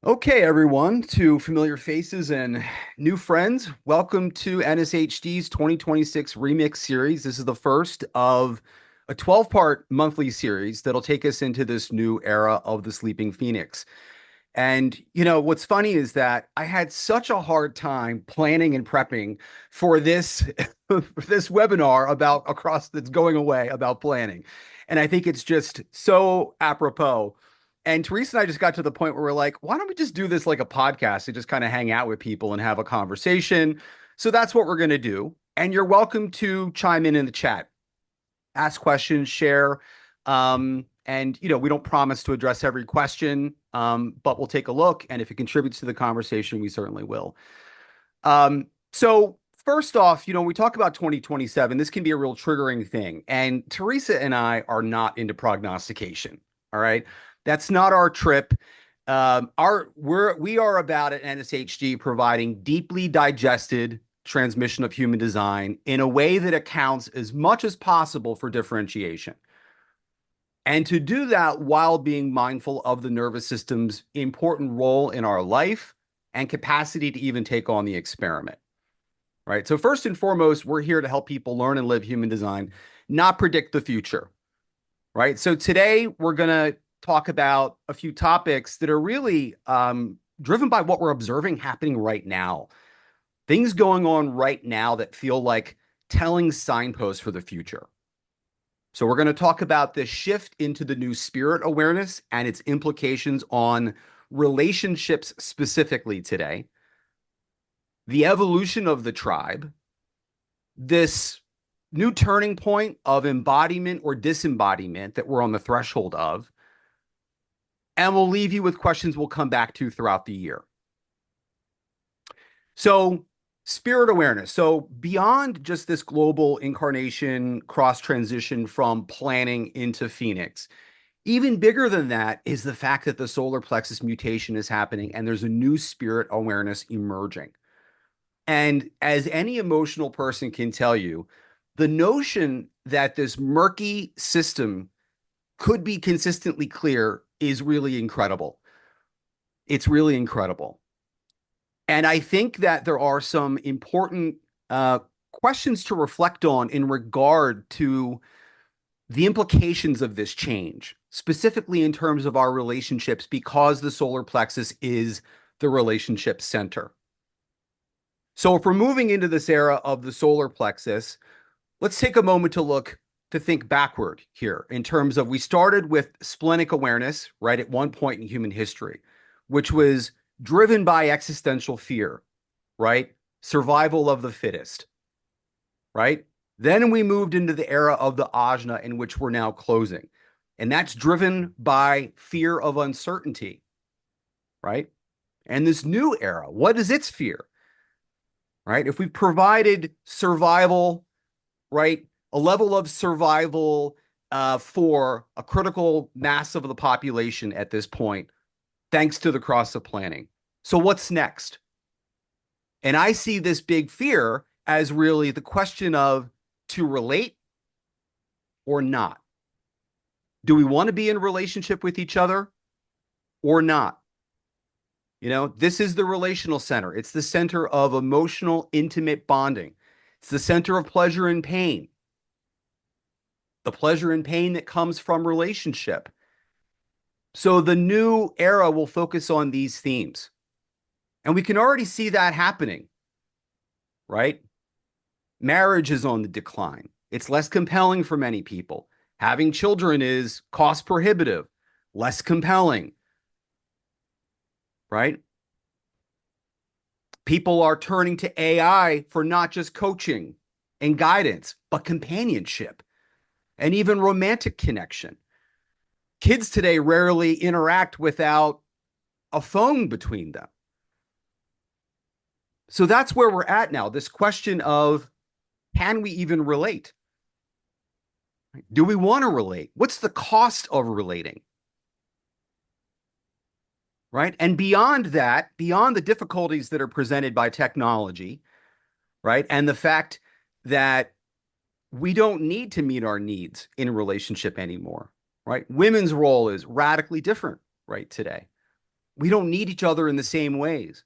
Okay, everyone, to familiar faces and new friends, welcome to NSHD's 2026 Remix series. This is the first of a 12-part monthly series that'll take us into this new era of the Sleeping Phoenix. And, what's funny is that I had such a hard time planning and prepping for this, for this webinar about across that's going away about planning. And I think it's just so apropos. And Teresa and I just got to the point where we're like, why don't we just do this like a podcast and just kind of hang out with people and have a conversation? So that's what we're going to do. And you're welcome to chime in the chat, ask questions, share. And we don't promise to address every question, but we'll take a look. And if it contributes to the conversation, we certainly will. So first off, we talk about 2027. This can be a real triggering thing. And Teresa and I are not into prognostication. All right. That's not our trip. We are about at NSHD providing deeply digested transmission of human design in a way that accounts as much as possible for differentiation. And to do that while being mindful of the nervous system's important role in our life and capacity to even take on the experiment. Right. So first and foremost, we're here to help people learn and live human design, not predict the future. Right. So today we're going to talk about a few topics that are really driven by what we're observing happening right now. Things going on right now that feel like telling signposts for the future. So we're going to talk about the shift into the new spirit awareness and its implications on relationships specifically today, the evolution of the tribe, this new turning point of embodiment or disembodiment that we're on the threshold of, and we'll leave you with questions we'll come back to throughout the year. So spirit awareness. So beyond just this global incarnation cross transition from planning into Phoenix, even bigger than that is the fact that the solar plexus mutation is happening and there's a new spirit awareness emerging. And as any emotional person can tell you, the notion that this murky system could be consistently clear is really incredible. It's really incredible. And I think that there are some important questions to reflect on in regard to the implications of this change, specifically in terms of our relationships, because the solar plexus is the relationship center. So if we're moving into this era of the solar plexus, let's take a moment to think backward here in terms of we started with splenic awareness, right, at one point in human history, which was driven by existential fear, right? Survival of the fittest, right? Then we moved into the era of the ajna in which we're now closing. And that's driven by fear of uncertainty, right? And this new era, what is its fear, right? If we've provided survival, right, a level of survival for a critical mass of the population at this point, thanks to the cross of planning. So what's next? And I see this big fear as really the question of to relate or not. Do we want to be in a relationship with each other or not? This is the relational center. It's the center of emotional, intimate bonding. It's the center of pleasure and pain. The pleasure and pain that comes from relationship. So the new era will focus on these themes. And we can already see that happening, right? Marriage is on the decline. It's less compelling for many people. Having children is cost prohibitive, less compelling, right? People are turning to AI for not just coaching and guidance, but companionship and even romantic connection. Kids today rarely interact without a phone between them. So that's where we're at now. This question of, can we even relate? Do we want to relate? What's the cost of relating? Right? And beyond that, beyond the difficulties that are presented by technology, right? And the fact that we don't need to meet our needs in a relationship anymore, right? Women's role is radically different, right, today. We don't need each other in the same ways.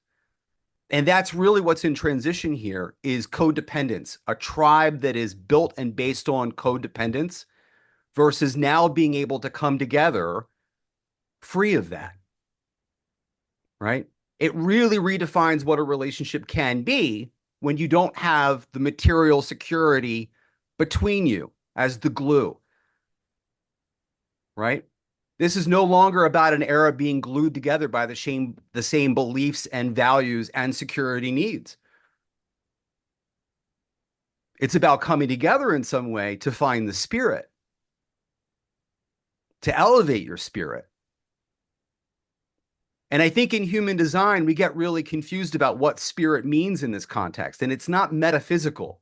And that's really what's in transition here is codependence, a tribe that is built and based on codependence versus now being able to come together free of that, right? It really redefines what a relationship can be when you don't have the material security between you as the glue, right? This is no longer about an era being glued together by the same beliefs and values and security needs. It's about coming together in some way to find the spirit, to elevate your spirit. And I think in human design, we get really confused about what spirit means in this context. And it's not metaphysical.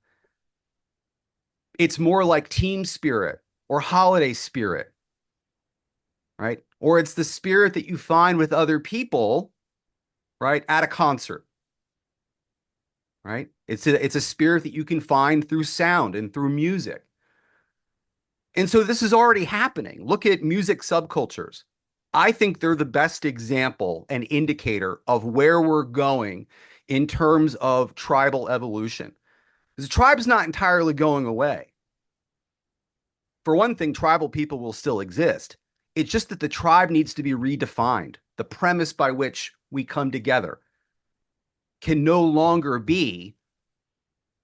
It's more like team spirit or holiday spirit, right? Or it's the spirit that you find with other people, right, at a concert, right? It's a spirit that you can find through sound and through music. And so this is already happening. Look at music subcultures. I think they're the best example and indicator of where we're going in terms of tribal evolution. Because the tribe's not entirely going away. For one thing, tribal people will still exist. It's just that the tribe needs to be redefined. The premise by which we come together can no longer be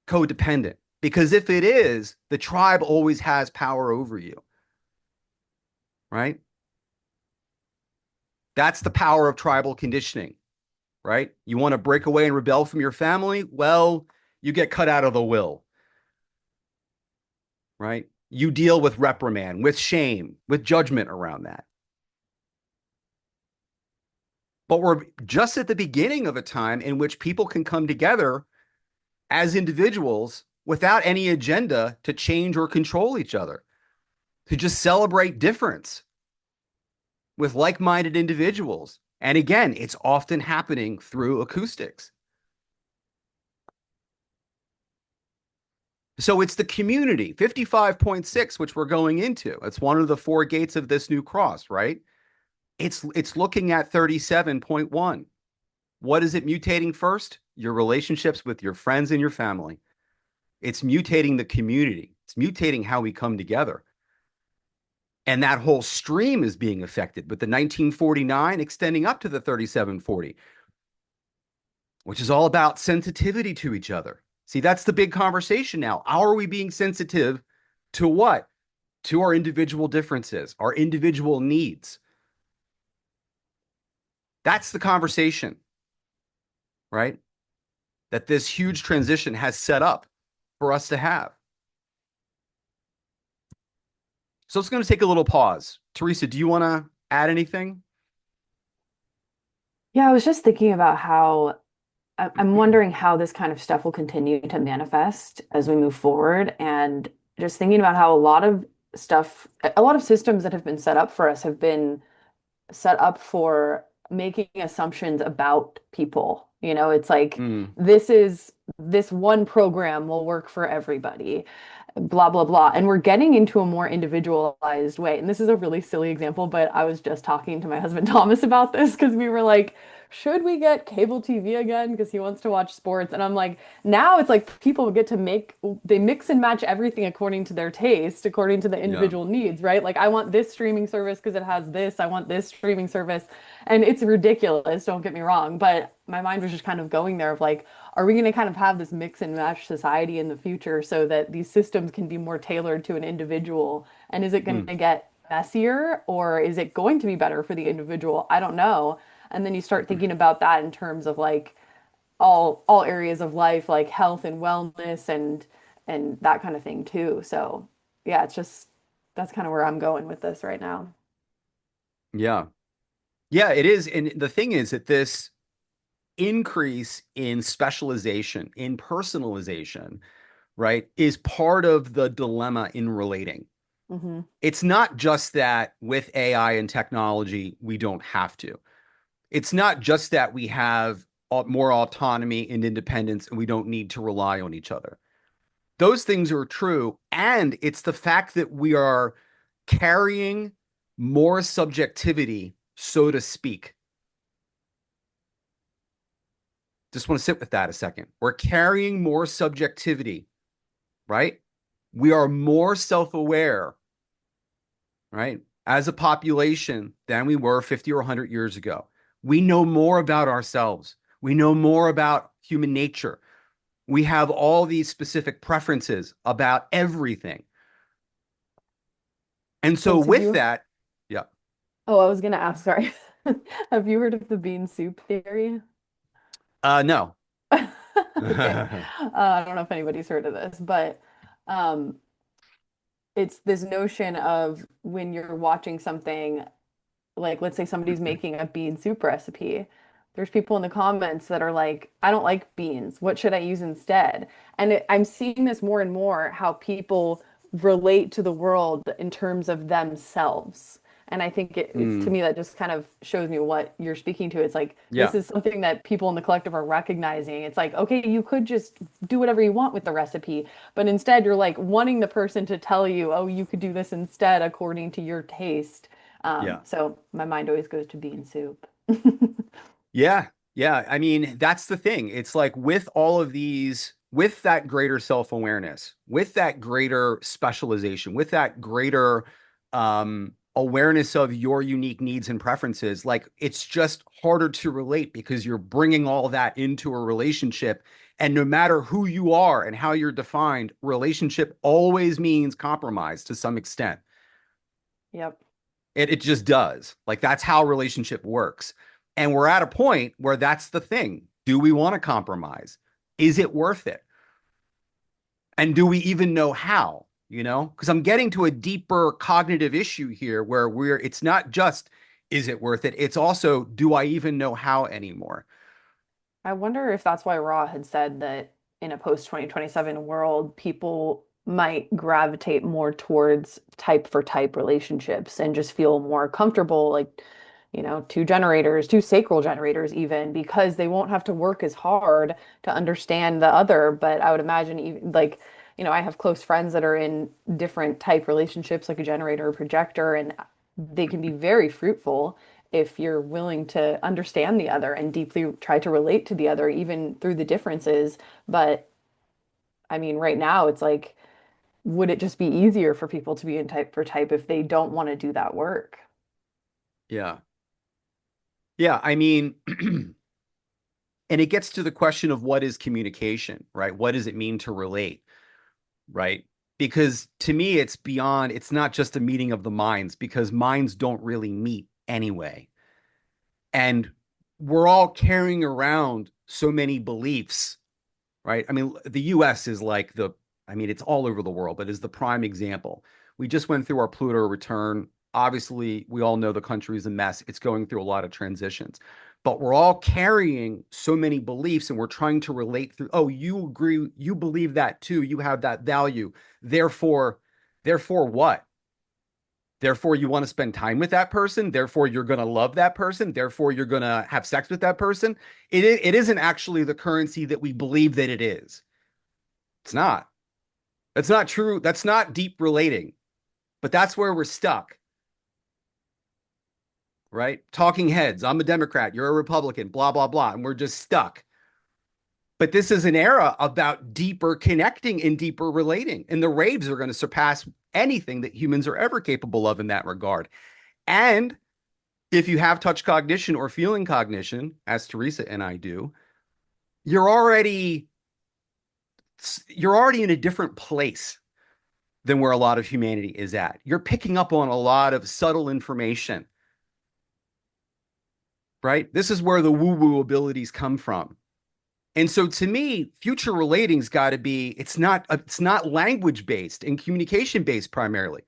codependent. Because if it is, the tribe always has power over you, right? That's the power of tribal conditioning, right? You want to break away and rebel from your family? Well, you get cut out of the will, right? You deal with reprimand, with shame, with judgment around that. But we're just at the beginning of a time in which people can come together as individuals without any agenda to change or control each other, to just celebrate difference with like-minded individuals. And again, it's often happening through acoustics. So it's the community, 55.6, which we're going into. It's one of the four gates of this new cross, right? It's looking at 37.1. What is it mutating first? Your relationships with your friends and your family. It's mutating the community. It's mutating how we come together. And that whole stream is being affected with the 1949 extending up to the 3740, which is all about sensitivity to each other. See, that's the big conversation now. How are we being sensitive to what? To our individual differences, our individual needs. That's the conversation, right? That this huge transition has set up for us to have. So it's going to take a little pause. Teresa, do you want to add anything? Yeah, I was just thinking about how I'm wondering how this kind of stuff will continue to manifest as we move forward. And just thinking about how a lot of stuff, a lot of systems that have been set up for us have been set up for making assumptions about people. You know, it's like Mm, this one program will work for everybody, blah, blah, blah. And we're getting into a more individualized way. And this is a really silly example, but I was just talking to my husband Thomas about this because we were like, should we get cable TV again? Because he wants to watch sports. And I'm like, now it's like people get to they mix and match everything according to their taste, according to the yeah. individual needs, right? Like, I want this streaming service because it has this. I want this streaming service. And it's ridiculous, don't get me wrong. But my mind was just kind of going there of like, are we going to kind of have this mix and match society in the future so that these systems can be more tailored to an individual? And is it going Mm, to get messier or is it going to be better for the individual? I don't know. And then you start thinking about that in terms of like all areas of life, like health and wellness and that kind of thing too. So yeah, it's just that's kind of where I'm going with this right now. yeah. Yeah, it is. And the thing is that this increase in specialization, in personalization, right, is part of the dilemma in relating. Hmm. It's not just that with AI and technology, we don't have to. It's not just that we have more autonomy and independence and we don't need to rely on each other. Those things are true. And it's the fact that we are carrying more subjectivity, so to speak, Just want to sit with that a second. We're carrying more subjectivity, right? We are more self-aware, right, as a population than we were 50 or 100 years ago. We know more about ourselves. We know more about human nature. We have all these specific preferences about everything. And so Thanks. Have with you? that, yeah. Oh, I was gonna ask, sorry. Have you heard of the bean soup theory? No. Okay. I don't know if anybody's heard of this, but um, it's this notion of when you're watching something, like let's say somebody's making a bean soup recipe. There's people in the comments that are like, I don't like beans. What should I use instead? And I'm seeing this more and more how people relate to the world in terms of themselves. And I think it's to Mm, me that just kind of shows me what you're speaking to. It's like this yeah, is something that people in the collective are recognizing. It's like, okay, you could just do whatever you want with the recipe, but instead you're like wanting the person to tell you, oh, you could do this instead according to your taste. yeah. So my mind always goes to bean soup. Yeah, yeah. I mean, that's the thing. It's like with all of these, with that greater self-awareness, with that greater specialization, with that greater awareness of your unique needs and preferences, like it's just harder to relate because you're bringing all that into a relationship. And no matter who you are and how you're defined, relationship always means compromise to some extent. Yep. It just does. Like that's how relationship works. And we're at a point where that's the thing. Do we want to compromise? Is it worth it? And do we even know how? You know, because I'm getting to a deeper cognitive issue here where it's not just, is it worth it? It's also, do I even know how anymore? I wonder if that's why Raw had said that in a post 2027 world, people might gravitate more towards type for type relationships and just feel more comfortable, like, two generators, two sacral generators, even because they won't have to work as hard to understand the other. But I would imagine, even like, I have close friends that are in different type relationships, like a generator or projector, and they can be very fruitful if you're willing to understand the other and deeply try to relate to the other, even through the differences. But I mean, right now, it's like, would it just be easier for people to be in type for type if they don't want to do that work? Yeah. Yeah. I mean, and it gets to the question of what is communication, right? What does it mean to relate? Right? Because to me, it's beyond, it's not just a meeting of the minds because minds don't really meet anyway. And we're all carrying around so many beliefs, right? I mean, the US is like I mean, it's all over the world, but is the prime example. We just went through our Pluto return. Obviously, we all know the country is a mess. It's going through a lot of transitions, but we're all carrying so many beliefs and we're trying to relate through, oh, you agree, you believe that too, you have that value. Therefore, therefore what? Therefore, you want to spend time with that person. Therefore, you're going to love that person. Therefore, you're going to have sex with that person. It isn't actually the currency that we believe that it is. It's not. That's not true. That's not deep relating, but that's where we're stuck, right? Talking heads. I'm a Democrat. You're a Republican, blah, blah, blah. And we're just stuck. But this is an era about deeper connecting and deeper relating. And the raves are going to surpass anything that humans are ever capable of in that regard. And if you have touch cognition or feeling cognition, as Teresa and I do, you're already you're already in a different place than where a lot of humanity is at. You're picking up on a lot of subtle information, right? This is where the woo-woo abilities come from. And so to me, future relating's got to be it's not language based and communication based primarily.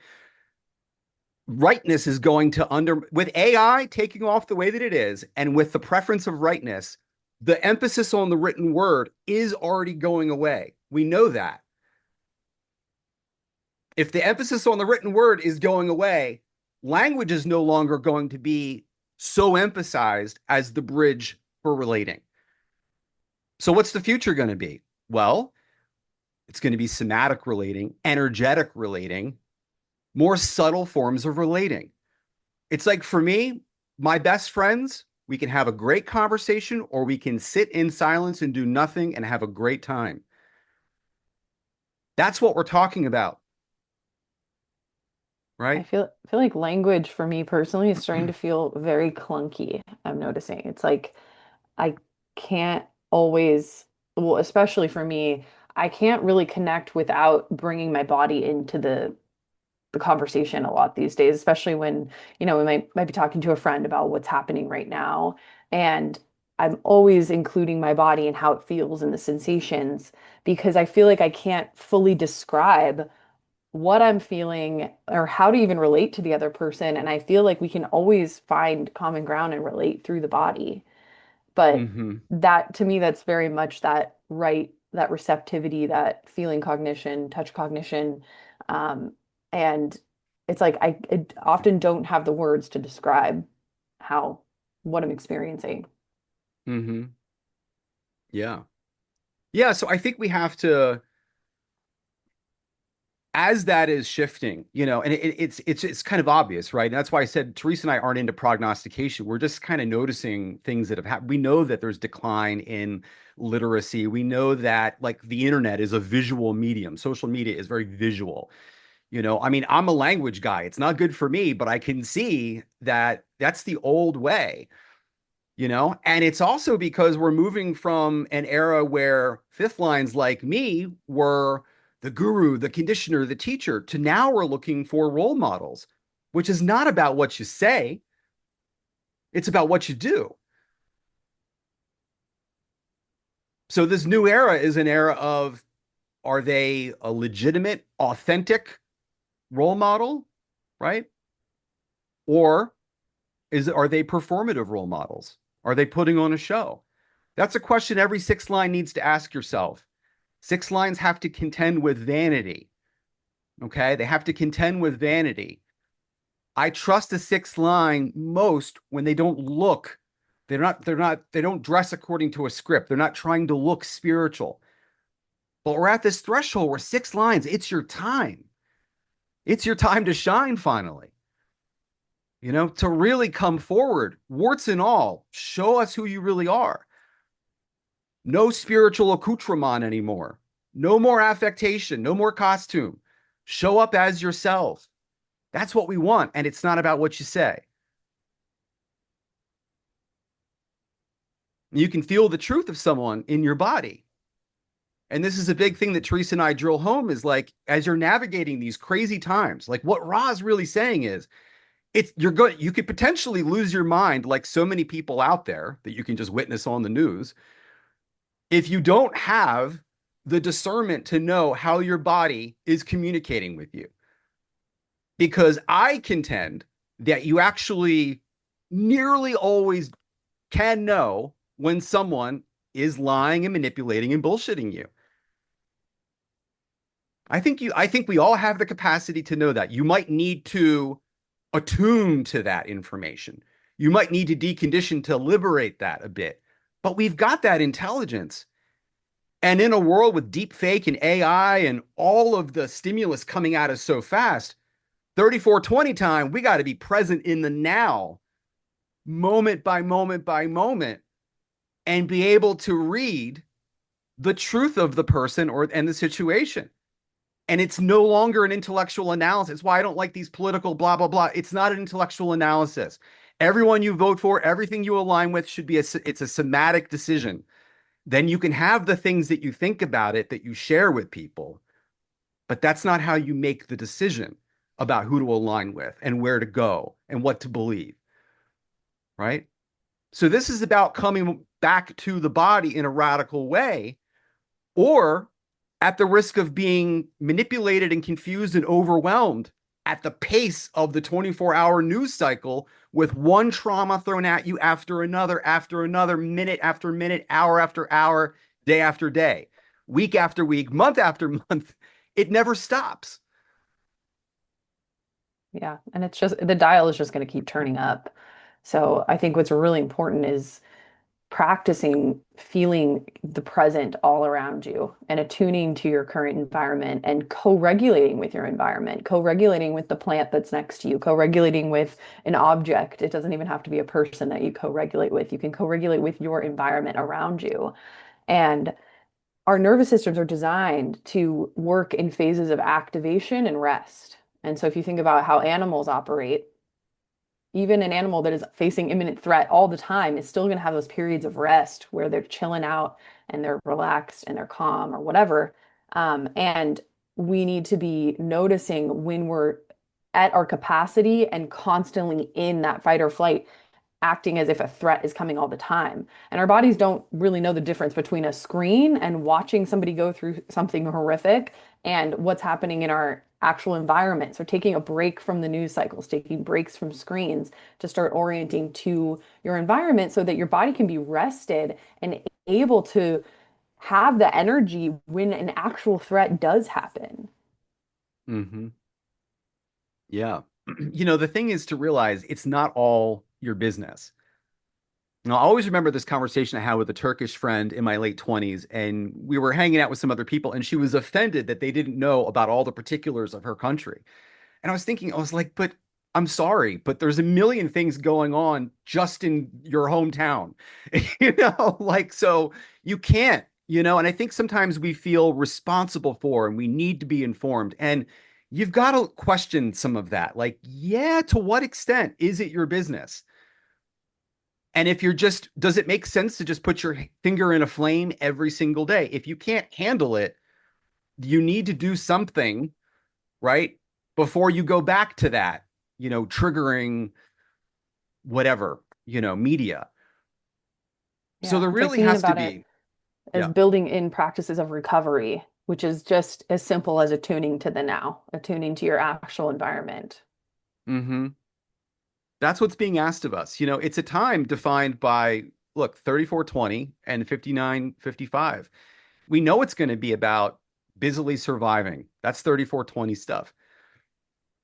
Rightness is going to under with AI taking off the way that it is and with the preference of rightness, the emphasis on the written word is already going away. We know that. If the emphasis on the written word is going away, language is no longer going to be so emphasized as the bridge for relating. So, what's the future going to be? Well, it's going to be somatic relating, energetic relating, more subtle forms of relating. It's like for me, my best friends, We can have a great conversation, or we can sit in silence and do nothing and have a great time. That's what we're talking about, I right? feel like language for me personally is starting to feel very clunky. I'm noticing. It's like I can't always, well, especially for me, I can't really connect without bringing my body into the conversation a lot these days, especially when, we might be talking to a friend about what's happening right now. And I'm always including my body and how it feels and the sensations because I feel like I can't fully describe what I'm feeling or how to even relate to the other person. And I feel like we can always find common ground and relate through the body. But Hmm. that to me, that's very much that receptivity, that feeling cognition, touch cognition. Um, and it's like I often don't have the words to describe how what I'm experiencing. Hmm. Yeah. Yeah. So I think we have to, as that is shifting, and it's kind of obvious, right? And that's why I said Teresa and I aren't into prognostication. We're just kind of noticing things that have happened. We know that there's decline in literacy. We know that like the internet is a visual medium. Social media is very visual. I mean, I'm a language guy. It's not good for me, but I can see that that's the old way. And it's also because we're moving from an era where fifth lines like me were the guru, the conditioner, the teacher, to now we're looking for role models, which is not about what you say, it's about what you do. So this new era is an era of, are they a legitimate, authentic role model, right? Or are they performative role models? Are they putting on a show? That's a question every sixth line needs to ask yourself. Six lines have to contend with vanity. Okay. They have to contend with vanity. I trust a sixth line most when they don't look, they don't dress according to a script. They're not trying to look spiritual. But we're at this threshold where six lines, it's your time. It's your time to shine finally, to really come forward, warts and all, show us who you really are. No spiritual accoutrement anymore. No more affectation, no more costume. Show up as yourself. That's what we want. And it's not about what you say. You can feel the truth of someone in your body. And this is a big thing that Teresa and I drill home is like, as you're navigating these crazy times, like what Ra is really saying is, you're good. You could potentially lose your mind, like so many people out there that you can just witness on the news, if you don't have the discernment to know how your body is communicating with you. Because I contend that you actually nearly always can know when someone is lying and manipulating and bullshitting you. I think we all have the capacity to know that. You might need to attune to that information. You might need to decondition to liberate that a bit. But we've got that intelligence. And in a world with deep fake and AI and all of the stimulus coming at us so fast, 3420 time, we got to be present in the now, moment by moment by moment, and be able to read the truth of the person or and the situation. And it's no longer an intellectual analysis. It's why I don't like these political blah blah blah. It's not an intellectual analysis. Everyone you vote for, everything you align with should be it's a somatic decision. Then you can have the things that you think about it that you share with people, but that's not how you make the decision about who to align with and where to go and what to believe, right? So this is about coming back to the body in a radical way, or at the risk of being manipulated and confused and overwhelmed at the pace of the 24-hour news cycle with one trauma thrown at you after another, minute after minute, hour after hour, day after day, week after week, month after month. It never stops. Yeah, and it's just the dial is just going to keep turning up. So I think what's really important is practicing feeling the present all around you and attuning to your current environment and co-regulating with your environment, co-regulating with the plant that's next to you, co-regulating with an object. It doesn't even have to be a person that you co-regulate with. You can co-regulate with your environment around you. And our nervous systems are designed to work in phases of activation and rest. And so if you think about how animals operate, even an animal that is facing imminent threat all the time is still going to have those periods of rest where they're chilling out and they're relaxed and they're calm or whatever. And we need to be noticing when we're at our capacity and constantly in that fight or flight, acting as if a threat is coming all the time. And our bodies don't really know the difference between a screen and watching somebody go through something horrific and what's happening in our actual environment. So taking a break from the news cycles, taking breaks from screens to start orienting to your environment so that your body can be rested and able to have the energy when an actual threat does happen. Hmm. Yeah. The thing is to realize it's not all your business. Now, I always remember this conversation I had with a Turkish friend in my late 20s, and we were hanging out with some other people, and she was offended that they didn't know about all the particulars of her country. And I was thinking, I was like, but I'm sorry, but there's a million things going on just in your hometown. Like, so you can't, and I think sometimes we feel responsible for and we need to be informed. And you've got to question some of that. Like, yeah, to what extent is it your business? And if you're just, does it make sense to just put your finger in a flame every single day? If you can't handle it, you need to do something, right? Before you go back to that, triggering whatever, media. So Yeah, there it's like really thinking has to about it be, as yeah. building in practices of recovery, which is just as simple as attuning to the now, attuning to your actual environment. Hmm. That's what's being asked of us. It's a time defined by, look, 3420 and 5955. We know it's going to be about busily surviving. That's 3420 stuff.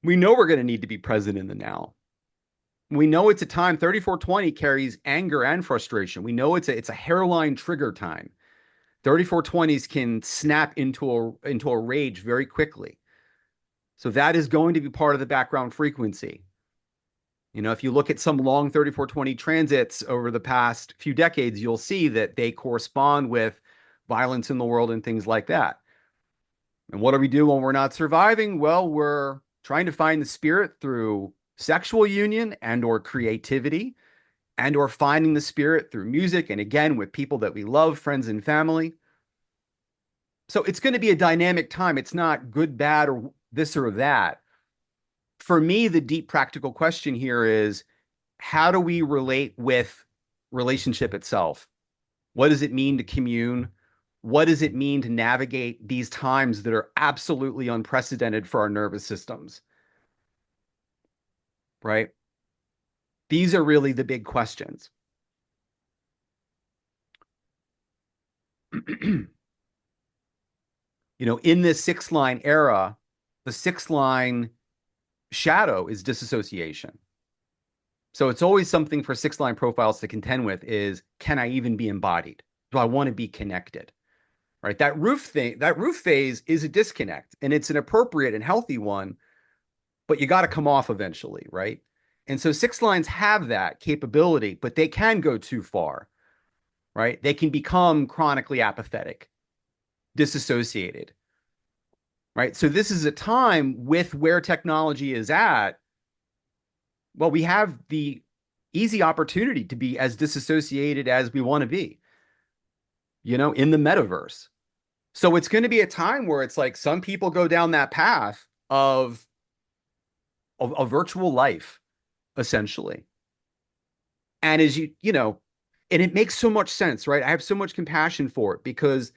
We know we're going to need to be present in the now. We know it's a time 3420 carries anger and frustration. We know it's a hairline trigger time. 3420s can snap into a rage very quickly. So that is going to be part of the background frequency. If you look at some long 3420 transits over the past few decades, you'll see that they correspond with violence in the world and things like that. And what do we do when we're not surviving? Well, we're trying to find the spirit through sexual union and or creativity and or finding the spirit through music and again with people that we love, friends and family. So it's going to be a dynamic time. It's not good, bad, or this or that. For me, the deep practical question here is how do we relate with relationship itself? What does it mean to commune? What does it mean to navigate these times that are absolutely unprecedented for our nervous systems? Right? These are really the big questions. In this six line era, the six line shadow is disassociation. So it's always something for six line profiles to contend with is can I even be embodied? Do I want to be connected? Right? That roof phase is a disconnect and it's an appropriate and healthy one, but you got to come off eventually, right? And so six lines have that capability, but they can go too far, right? They can become chronically apathetic, disassociated, right? So this is a time with where technology is at. Well, we have the easy opportunity to be as disassociated as we want to be, in the metaverse. So it's going to be a time where it's like some people go down that path of a virtual life, essentially. And as and it makes so much sense, right? I have so much compassion for it because,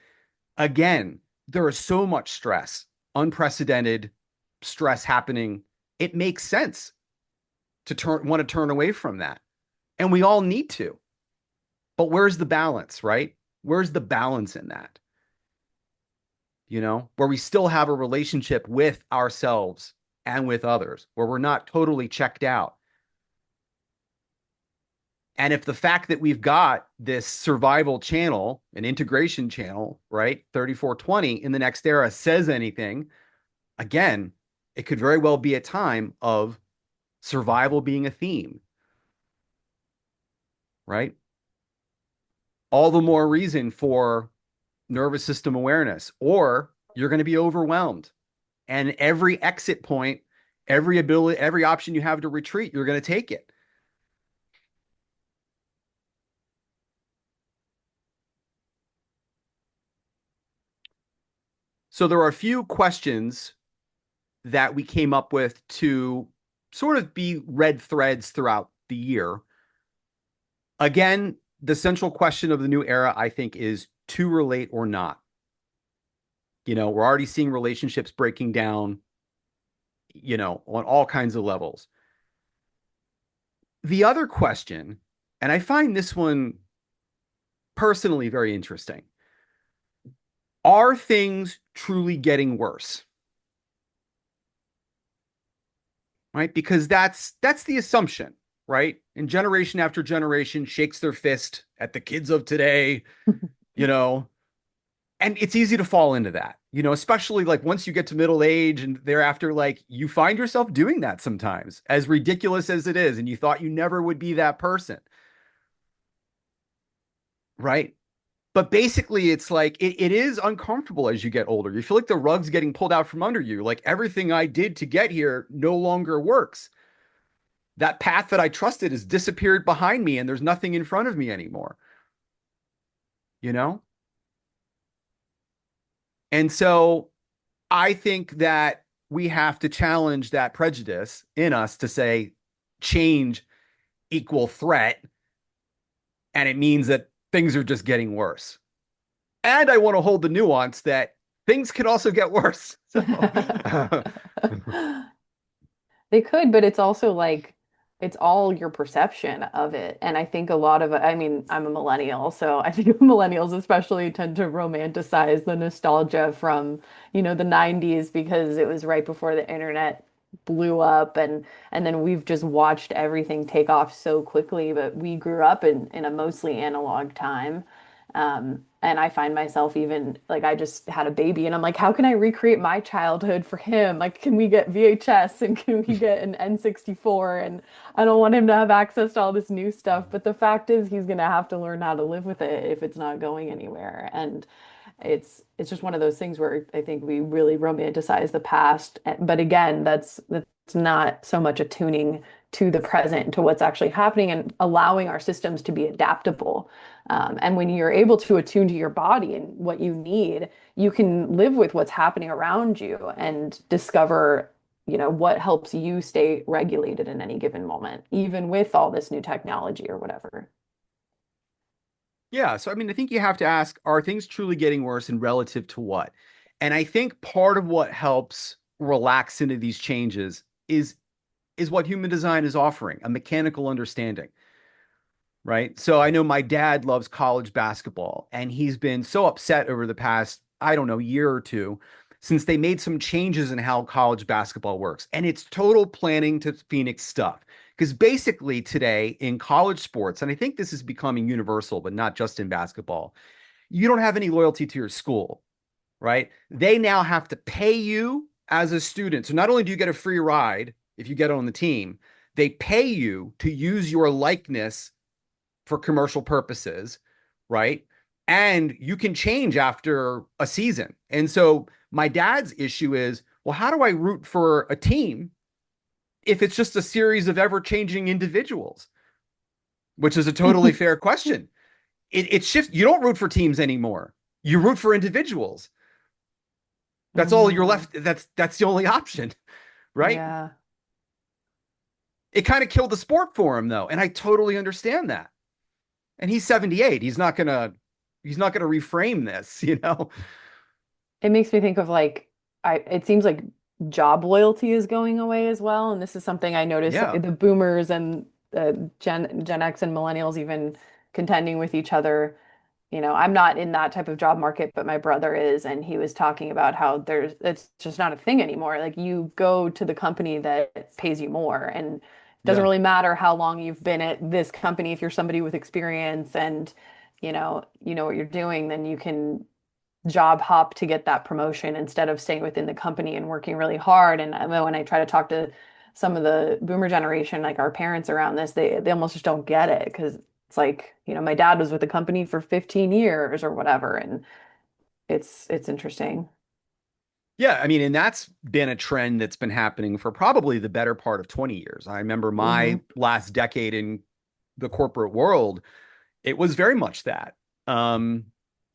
again, there is so much stress, unprecedented stress happening. It makes sense to want to turn away from that. And we all need to. But where's the balance, right? Where's the balance in that? Where we still have a relationship with ourselves and with others, where we're not totally checked out. And if the fact that we've got this survival channel, an integration channel, right, 3420 in the next era says anything, again, it could very well be a time of survival being a theme, right? All the more reason for nervous system awareness, or you're going to be overwhelmed. And every exit point, every ability, every option you have to retreat, you're going to take it. So there are a few questions that we came up with to sort of be red threads throughout the year. Again, the central question of the new era, I think, is to relate or not. We're already seeing relationships breaking down, on all kinds of levels. The other question, and I find this one personally very interesting, are things truly getting worse? Right? Because that's the assumption, right? And generation after generation shakes their fist at the kids of today, you know, and it's easy to fall into that, especially like once you get to middle age and thereafter, like you find yourself doing that sometimes, as ridiculous as it is, and you thought you never would be that person, right? But basically, it's like it is uncomfortable as you get older. You feel like the rug's getting pulled out from under you. Like everything I did to get here no longer works. That path that I trusted has disappeared behind me, and there's nothing in front of me anymore, you know? And so I think that we have to challenge that prejudice in us to say change equal threat. And it means that things are just getting worse. And I want to hold the nuance that things can also get worse. So, They could, but it's also like it's all your perception of it. And I think a lot of, I mean, I'm a millennial, so I think millennials especially tend to romanticize the nostalgia from, the 90s because it was right before the internet blew up and then we've just watched everything take off so quickly, but we grew up in a mostly analog time. And I find myself even like I just had a baby and I'm like, how can I recreate my childhood for him? Like, can we get VHS and can we get an N64? And I don't want him to have access to all this new stuff. But the fact is he's gonna have to learn how to live with it if it's not going anywhere. And it's just one of those things where I think we really romanticize the past. But again, that's not so much attuning to the present, to what's actually happening and allowing our systems to be adaptable. And when you're able to attune to your body and what you need, you can live with what's happening around you and discover, what helps you stay regulated in any given moment, even with all this new technology or whatever. yeah. So, I mean, I think you have to ask, are things truly getting worse and relative to what? And I think part of what helps relax into these changes is what human design is offering, a mechanical understanding, right? So I know my dad loves college basketball, and he's been so upset over the past, I don't know, year or two since they made some changes in how college basketball works. And it's total planning to Phoenix stuff. Because basically today in college sports, and I think this is becoming universal, but not just in basketball, you don't have any loyalty to your school, right? They now have to pay you as a student. So not only do you get a free ride if you get on the team, they pay you to use your likeness for commercial purposes, right? And you can change after a season. And so my dad's issue is, well, how do I root for a team if it's just a series of ever-changing individuals? Which is a totally fair question. It shifts. You don't root for teams anymore. You root for individuals. That's all you're Mm, left. That's the only option, right? yeah. It kind of killed the sport for him though, and I totally understand that. And he's 78. He's not gonna reframe this, you know? It makes me think of like it seems like job loyalty is going away as well. And this is something I noticed Yeah. the boomers and Gen X and millennials even contending with each other. I'm not in that type of job market, but my brother is, and he was talking about how it's just not a thing anymore. Like you go to the company that pays you more, and Doesn't Yeah. really matter how long you've been at this company. If you're somebody with experience and you know what you're doing, then you can job hop to get that promotion instead of staying within the company and working really hard. And when I try to talk to some of the boomer generation, like our parents around this, they almost just don't get it because it's like, my dad was with the company for 15 years or whatever, and it's interesting. Yeah, I mean, and that's been a trend that's been happening for probably the better part of 20 years. I remember my Hmm. last decade in the corporate world, it was very much that. Um,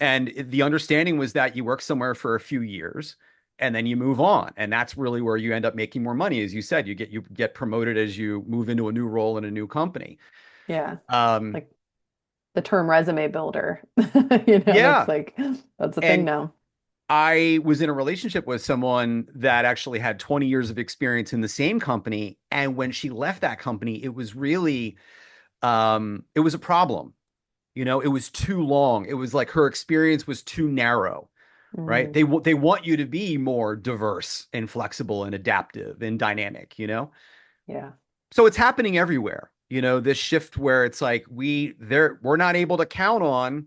the understanding was that you work somewhere for a few years and then you move on. And that's really where you end up making more money. As you said, you get promoted as you move into a new role in a new company. Yeah. Um, Like the term resume builder, that's yeah. like, that's a thing And now. I was in a relationship with someone that actually had 20 years of experience in the same company. And when she left that company, it was really, it was a problem. It was too long. It was like her experience was too narrow, right? Mm, They want you to be more diverse and flexible and adaptive and dynamic. yeah. So it's happening everywhere. This shift where it's like we're not able to count on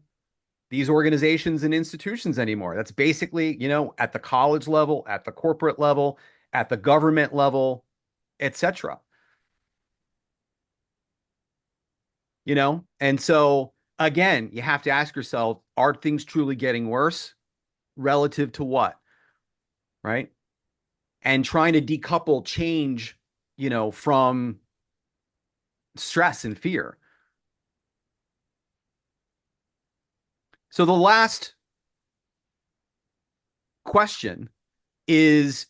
these organizations and institutions anymore. That's basically, at the college level, at the corporate level, at the government level, etc. And so again, you have to ask yourself, are things truly getting worse relative to what, right? And trying to decouple change, from stress and fear. So the last question is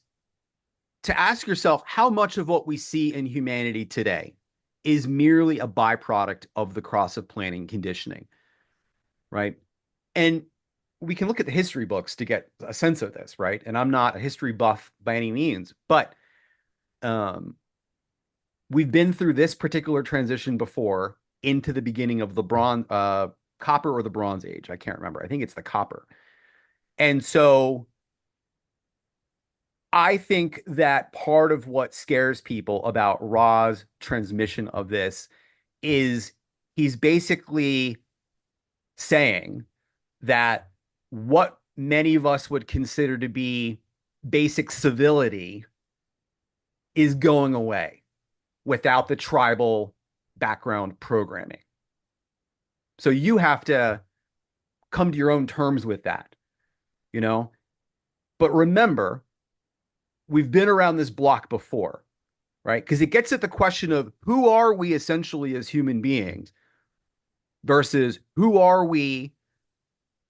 to ask yourself how much of what we see in humanity today is merely a byproduct of the cross of planning conditioning, right? And we can look at the history books to get a sense of this, right? And I'm not a history buff by any means, but um, we've been through this particular transition before into the beginning of the copper or the Bronze Age. I can't remember. I think it's the copper. And so I think that part of what scares people about Ra's transmission of this is he's basically saying that what many of us would consider to be basic civility is going away without the tribal background programming. So you have to come to your own terms with that, you know? But remember, we've been around this block before, right? Because it gets at the question of who are we essentially as human beings versus who are we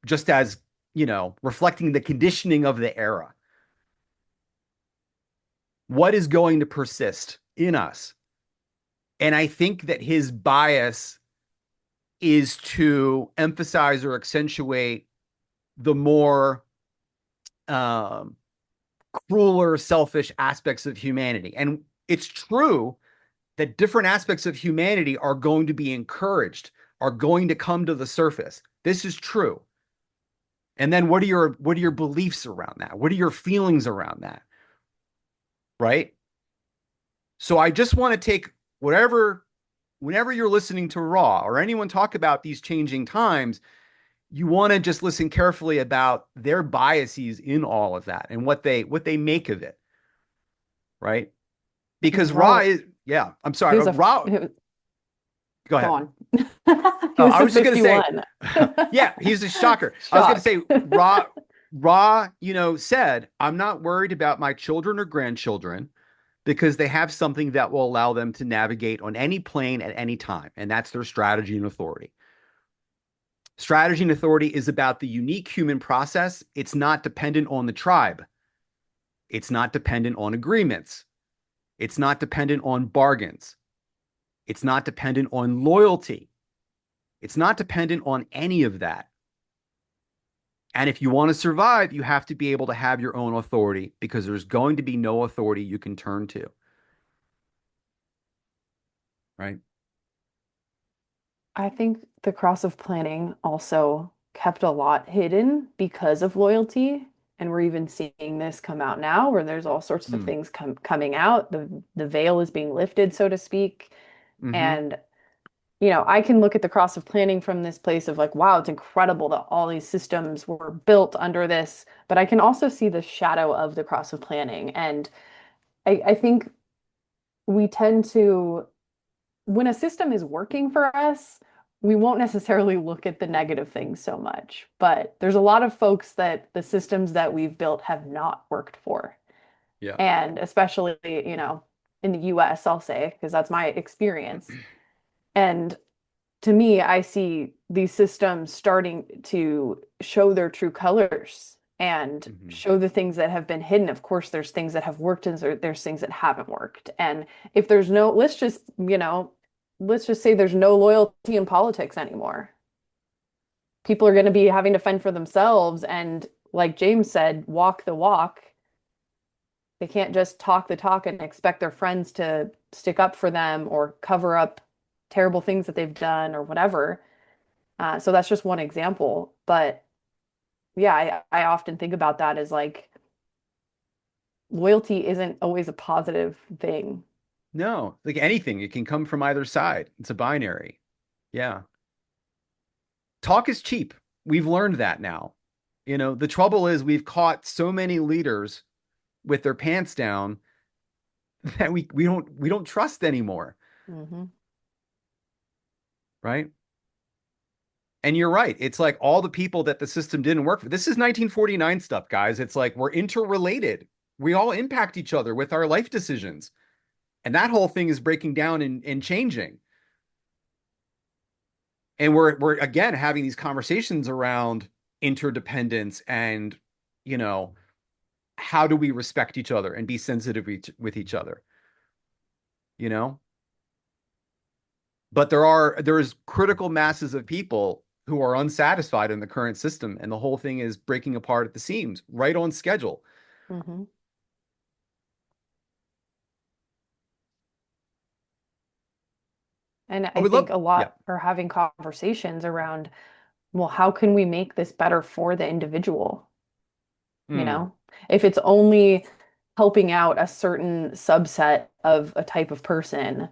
just as, reflecting the conditioning of the era. What is going to persist in us? And I think that his bias is to emphasize or accentuate the more um, crueler, selfish aspects of humanity. And it's true that different aspects of humanity are going to be encouraged, are going to come to the surface. This is true. And then what are your beliefs around that? What are your feelings around that? Right? So I just want to take whatever whenever you're listening to Raw or anyone talk about these changing times, you want to just listen carefully about their biases in all of that and what they make of it, right? Because Raw Well, is, yeah, I'm he sorry, was a, Raw. he was, Go go ahead. on. He was I a was just gonna say, 51. yeah, he's a shocker. I was gonna Shock. say Raw, said, I'm not worried about my children or grandchildren because they have something that will allow them to navigate on any plane at any time, and that's their strategy and authority. Strategy and authority is about the unique human process. It's not dependent on the tribe. It's not dependent on agreements. It's not dependent on bargains. It's not dependent on loyalty. It's not dependent on any of that. And if you want to survive, you have to be able to have your own authority because there's going to be no authority you can turn to, right? I think the cross of planning also kept a lot hidden because of loyalty. And we're even seeing this come out now where there's all sorts of Mm. things coming out. The veil is being lifted, so to speak. Hmm. And I can look at the cross of planning from this place of like, wow, it's incredible that all these systems were built under this. But I can also see the shadow of the cross of planning. And I think we tend to, when a system is working for us, we won't necessarily look at the negative things so much. But there's a lot of folks that the systems that we've built have not worked for. Yeah. And especially, in the US, I'll say, because that's my experience. And to me, I see these systems starting to show their true colors and Hmm. show the things that have been hidden. Of course, there's things that have worked and there's things that haven't worked. And if there's no, let's just say there's no loyalty in politics anymore. People are going to be having to fend for themselves. And like James said, walk the walk. They can't just talk the talk and expect their friends to stick up for them or cover up terrible things that they've done or whatever. So that's just one example. But yeah, I often think about that as like loyalty isn't always a positive thing. No, like anything, it can come from either side. It's a binary. Yeah. Talk is cheap. We've learned that now. The trouble is we've caught so many leaders with their pants down that we don't trust anymore, Hmm. right? And you're right. It's like all the people that the system didn't work for. This is 1949 stuff, guys. It's like we're interrelated. We all impact each other with our life decisions. And that whole thing is breaking down and changing. And we're again having these conversations around interdependence and, you know, how do we respect each other and be sensitive with each other, you know? But there's critical masses of people who are unsatisfied in the current system, and the whole thing is breaking apart at the seams, right on schedule. Hmm. And I I would think love, a yeah. lot are having conversations around, well, how can we make this better for the individual? You Hmm. know, if it's only helping out a certain subset of a type of person,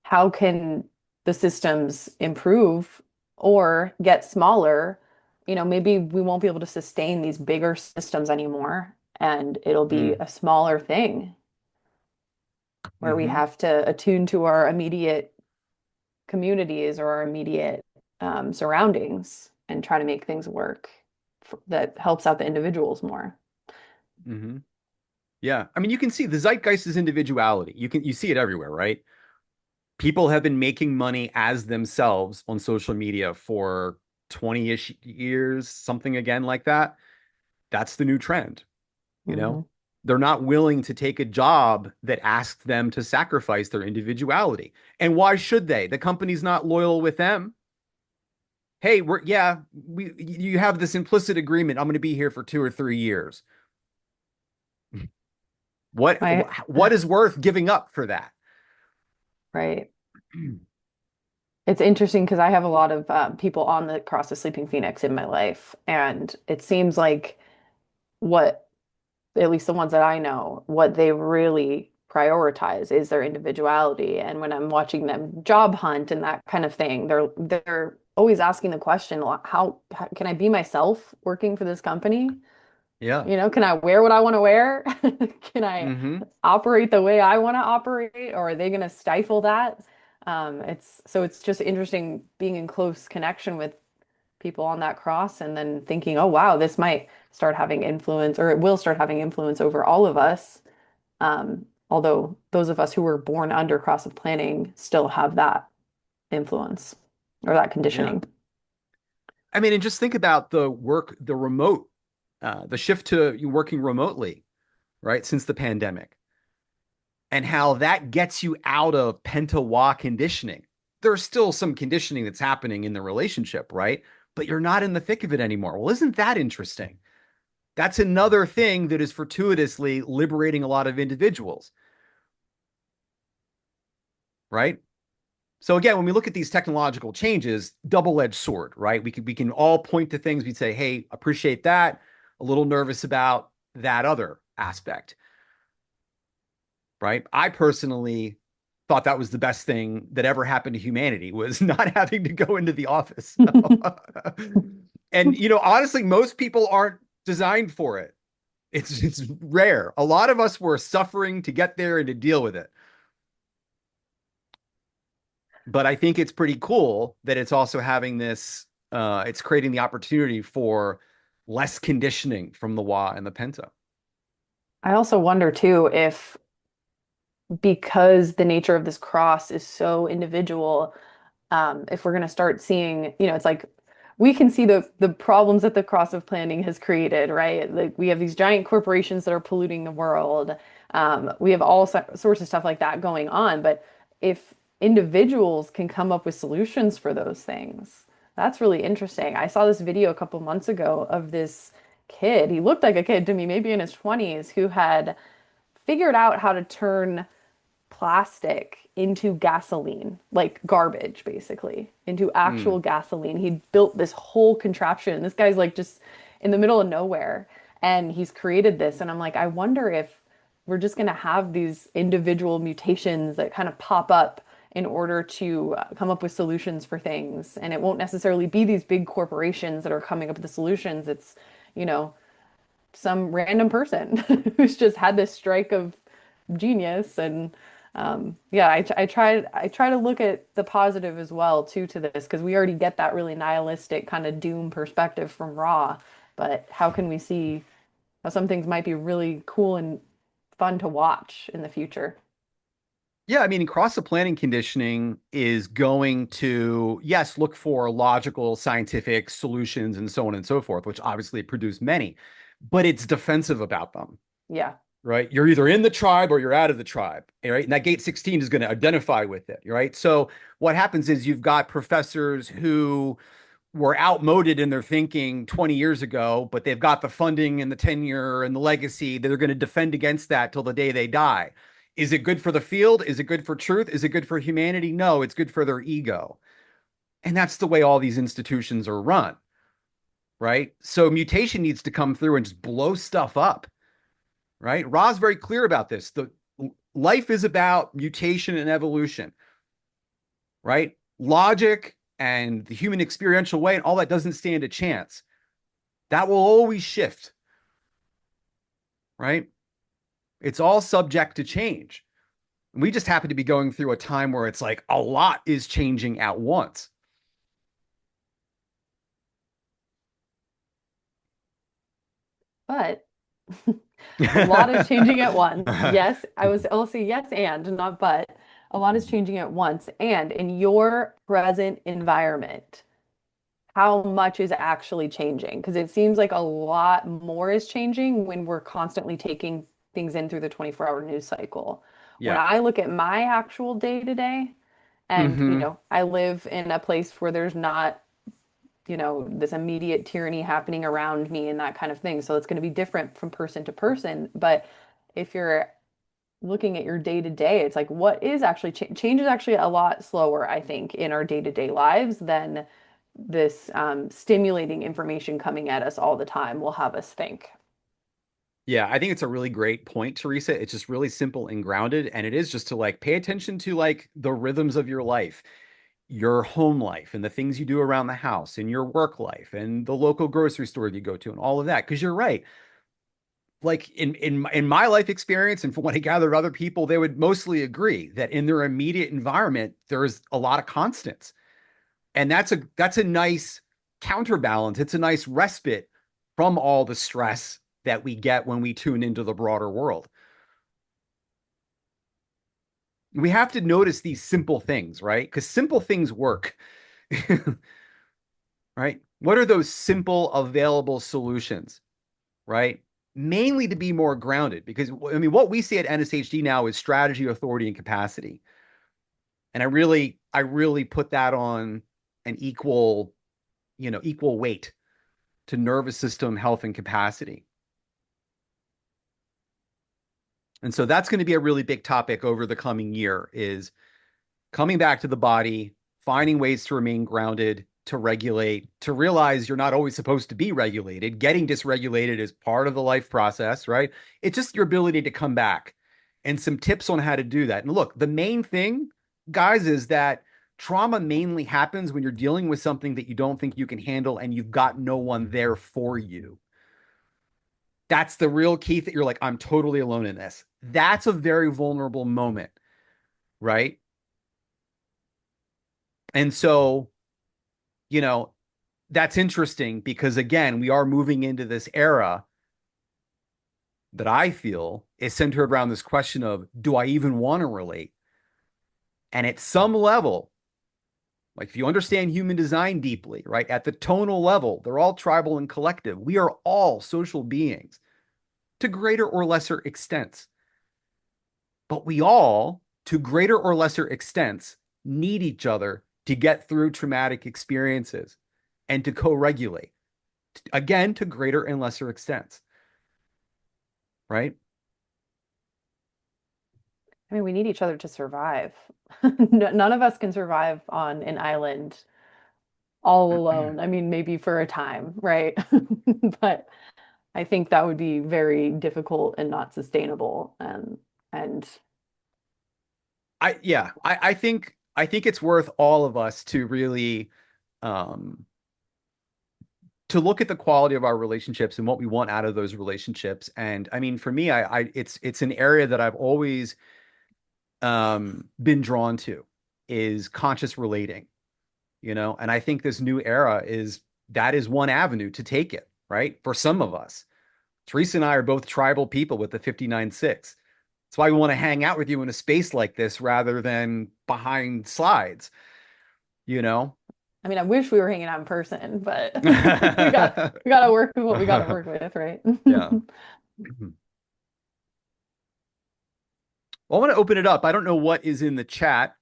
how can the systems improve or get smaller? Maybe we won't be able to sustain these bigger systems anymore, and it'll be Hmm. a smaller thing where we Hmm. have to attune to our immediate communities or our immediate surroundings and try to make things work that helps out the individuals more. Hmm. Yeah. I mean, you can see the zeitgeist is individuality. You see it everywhere, right? People have been making money as themselves on social media for 20-ish years, something again like that. That's the new trend, you know? Hmm. They're not willing to take a job that asks them to sacrifice their individuality. And why should they? The company's not loyal with them. Hey, we you have this implicit agreement. I'm going to be here for 2 or 3 years. What I what is worth giving up for that? Right. It's interesting because I have a lot of people on the Cross of Sleeping Phoenix in my life, and it seems like what, at least the ones that I know, what they really prioritize is their individuality. And when I'm watching them job hunt and that kind of thing, they're always asking the question, how can I be myself working for this company? Yeah. Can I wear what I want to wear? Can I Hmm. operate the way I want to operate, or are they going to stifle that? It's just interesting being in close connection with people on that cross and then thinking, oh wow, this might start having influence, or it will start having influence over all of us. Although those of us who were born under cross of planning still have that influence or that Yeah. conditioning. I mean, and just think about the remote, the shift to you working remotely, right? Since the pandemic, and how that gets you out of penta-wa conditioning. There's still some conditioning that's happening in the relationship, right? But you're not in the thick of it anymore. Well, isn't that interesting? That's another thing that is fortuitously liberating a lot of individuals, right? So again, when we look at these technological changes, double-edged sword, right? We can all point to things. We'd say, "Hey, appreciate that," a little nervous about that other aspect, right? I personally thought that was the best thing that ever happened to humanity was not having to go into the office. And honestly, most people aren't designed for it. It's rare. A lot of us were suffering to get there and to deal with it. But I think it's pretty cool that it's also having this it's creating the opportunity for less conditioning from the Wa and the Penta. I also wonder too if because the nature of this cross is so individual, if we're going to start seeing, it's like we can see the problems that the cross of planning has created, right? Like we have these giant corporations that are polluting the world. We have all sorts of stuff like that going on. But if individuals can come up with solutions for those things, that's really interesting. I saw this video a couple months ago of this kid. He looked like a kid to me, maybe in his 20s, who had figured out how to turn plastic into gasoline, like garbage, basically, into actual Mm. gasoline. He built this whole contraption. This guy's like just in the middle of nowhere, and he's created this. And I'm like, I wonder if we're just going to have these individual mutations that kind of pop up in order to come up with solutions for things. And it won't necessarily be these big corporations that are coming up with the solutions. It's, you know, some random person who's just had this strike of genius. And yeah, I try to look at the positive as well too to this because we already get that really nihilistic kind of doom perspective from Raw, but how can we see how some things might be really cool and fun to watch in the future? Yeah, I mean, cross the planning conditioning is going to, yes, look for logical scientific solutions and so on and so forth, which obviously produce many, but it's defensive about them. Yeah. Right? You're either in the tribe or you're out of the tribe, right? And that gate 16 is going to identify with it, right? So what happens is you've got professors who were outmoded in their thinking 20 years ago, but they've got the funding and the tenure and the legacy that they're going to defend against that till the day they die. Is it good for the field? Is it good for truth? Is it good for humanity? No, it's good for their ego. And that's the way all these institutions are run, right? So mutation needs to come through and just blow stuff up, right? Ra's very clear about this. The life is about mutation and evolution, right? Logic and the human experiential way and all that doesn't stand a chance. That will always shift, right? It's all subject to change. We just happen to be going through a time where it's like a lot is changing at once. But a lot is changing at once. Yes, I'll say yes and not but. A lot is changing at once. And in your present environment, how much is actually changing? Because it seems like a lot more is changing when we're constantly taking things in through the 24-hour news cycle. When Yeah. I look at my actual day to day, and Mm-hmm. I live in a place where there's not, this immediate tyranny happening around me and that kind of thing. So it's going to be different from person to person. But if you're looking at your day to day, it's like what is actually change is actually a lot slower, I think, in our day to day lives than this stimulating information coming at us all the time will have us think. Yeah, I think it's a really great point, Teresa. It's just really simple and grounded. And it is just to like pay attention to like the rhythms of your life, your home life, and the things you do around the house, and your work life, and the local grocery store you go to, and all of that. Because you're right. Like in my life experience, and from what I gathered, other people, they would mostly agree that in their immediate environment, there's a lot of constants. And that's a nice counterbalance. It's a nice respite from all the stress that we get when we tune into the broader world. We have to notice these simple things, right? Because simple things work, right? What are those simple available solutions, right? Mainly to be more grounded, because I mean, what we see at NSHD now is strategy, authority, and capacity. And I really put that on an equal weight to nervous system health and capacity. And so that's going to be a really big topic over the coming year is coming back to the body, finding ways to remain grounded, to regulate, to realize you're not always supposed to be regulated. Getting dysregulated is part of the life process, right? It's just your ability to come back and some tips on how to do that. And look, the main thing, guys, is that trauma mainly happens when you're dealing with something that you don't think you can handle and you've got no one there for you. That's the real key that you're like, I'm totally alone in this. That's a very vulnerable moment, right? And so, you know, that's interesting because again, we are moving into this era that I feel is centered around this question of, do I even want to relate? And at some level, like if you understand human design deeply, right, at the tonal level, they're all tribal and collective. We are all social beings to greater or lesser extents. But we all, to greater or lesser extents, need each other to get through traumatic experiences and to co-regulate, again, to greater and lesser extents, right? I mean, we need each other to survive. None of us can survive on an island all alone. I mean, maybe for a time, right? But I think that would be very difficult and not sustainable. And I think it's worth all of us to really um to look at the quality of our relationships and what we want out of those relationships. And I mean, for me, it's an area that I've always been drawn to is conscious relating, you know, and I think this new era is that is one avenue to take it, right? For some of us. Teresa and I are both tribal people with the 59-6. That's why we want to hang out with you in a space like this rather than behind slides, you know? I mean, I wish we were hanging out in person, but we gotta work with what we gotta work with, right? Yeah. Well, I want to open it up. I don't know what is in the chat.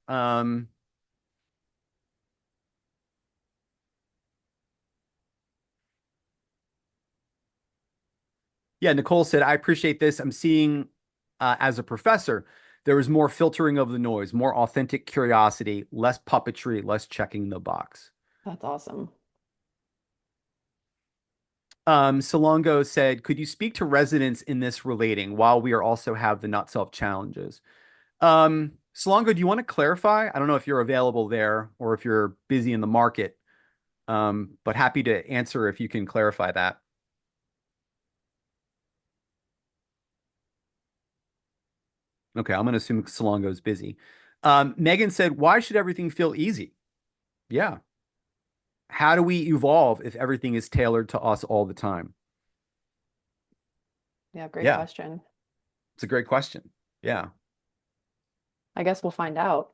Yeah, Nicole said, I appreciate this. I'm seeing as a professor, there is more filtering of the noise, more authentic curiosity, less puppetry, less checking the box. That's awesome. Salongo said, could you speak to residents in this relating while we are also have the not self challenges? Salongo, do you want to clarify? I don't know if you're available there or if you're busy in the market, but happy to answer if you can clarify that. Okay, I'm going to assume Salongo's busy. Megan said, why should everything feel easy? Yeah. How do we evolve if everything is tailored to us all the time? Yeah, great Yeah, question. it's a great question. Yeah. I guess we'll find out.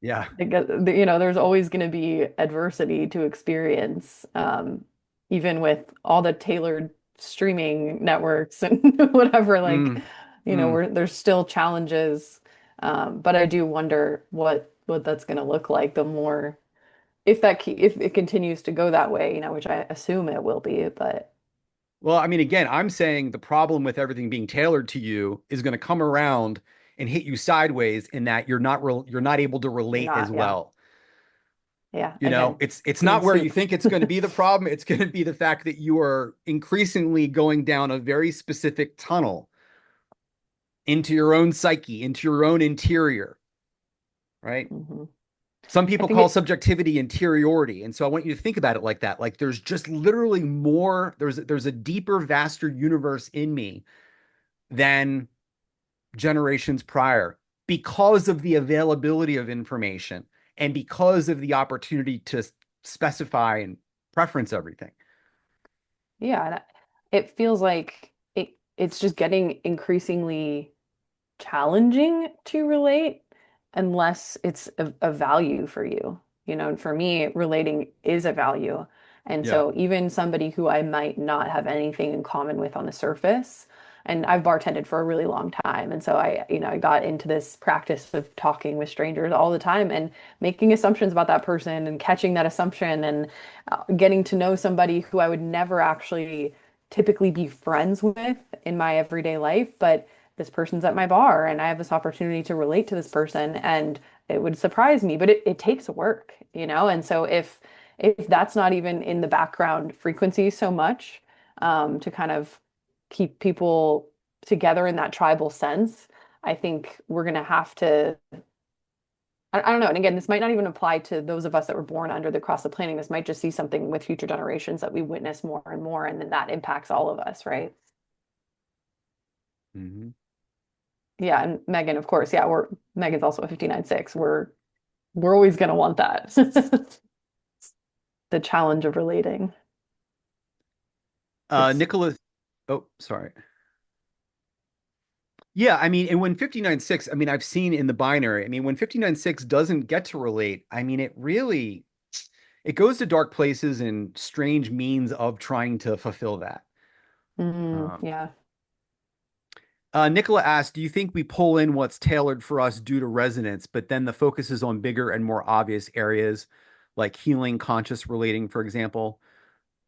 Yeah. There's always going to be adversity to experience, even with all the tailored streaming networks and whatever. Like, Mm, mm. there's still challenges, but I do wonder what that's going to look like the more if it continues to go that way, which I assume it will be, but Well, I mean, again, I'm saying the problem with everything being tailored to you is going to come around and hit you sideways in that you're not able to you're relate as not. Yeah, well. yeah. You know, Again, it's green not where you soup. think it's going to be the problem. It's going to be the fact that you are increasingly going down a very specific tunnel into your own psyche, into your own interior, right? Hmm. Some I people think call it. subjectivity interiority. And so I want you to think about it like that. Like there's just literally more, there's a deeper, vaster universe in me than generations prior because of the availability of information and because of the opportunity to specify and preference everything. Yeah, and it feels like it's just getting increasingly challenging to relate unless it's a value for you. And for me, relating is a value. And Yeah. so even somebody who I might not have anything in common with on the surface, and I've bartended for a really long time. And so I got into this practice of talking with strangers all the time and making assumptions about that person and catching that assumption and getting to know somebody who I would never actually typically be friends with in my everyday life, but this person's at my bar and I have this opportunity to relate to this person and it would surprise me, but it takes work, you know? And so if that's not even in the background frequency so much, to kind of keep people together in that tribal sense, I think we're gonna have to I don't know. And again, this might not even apply to those of us that were born under the cross of planning. This might just see something with future generations that we witness more and more, and then that impacts all of us, right? Hmm. Yeah, and Megan, of course, yeah, we're Megan's also a 59.6. We're always gonna want that. The challenge of relating. It's Nicholas, oh, sorry. Yeah, I mean, and when 59.6, I mean, I've seen in the binary, I mean, when 59.6 doesn't get to relate, I mean, it goes to dark places and strange means of trying to fulfill that. Um, yeah. Nicola asked, do you think we pull in what's tailored for us due to resonance, but then the focus is on bigger and more obvious areas like healing, conscious relating, for example?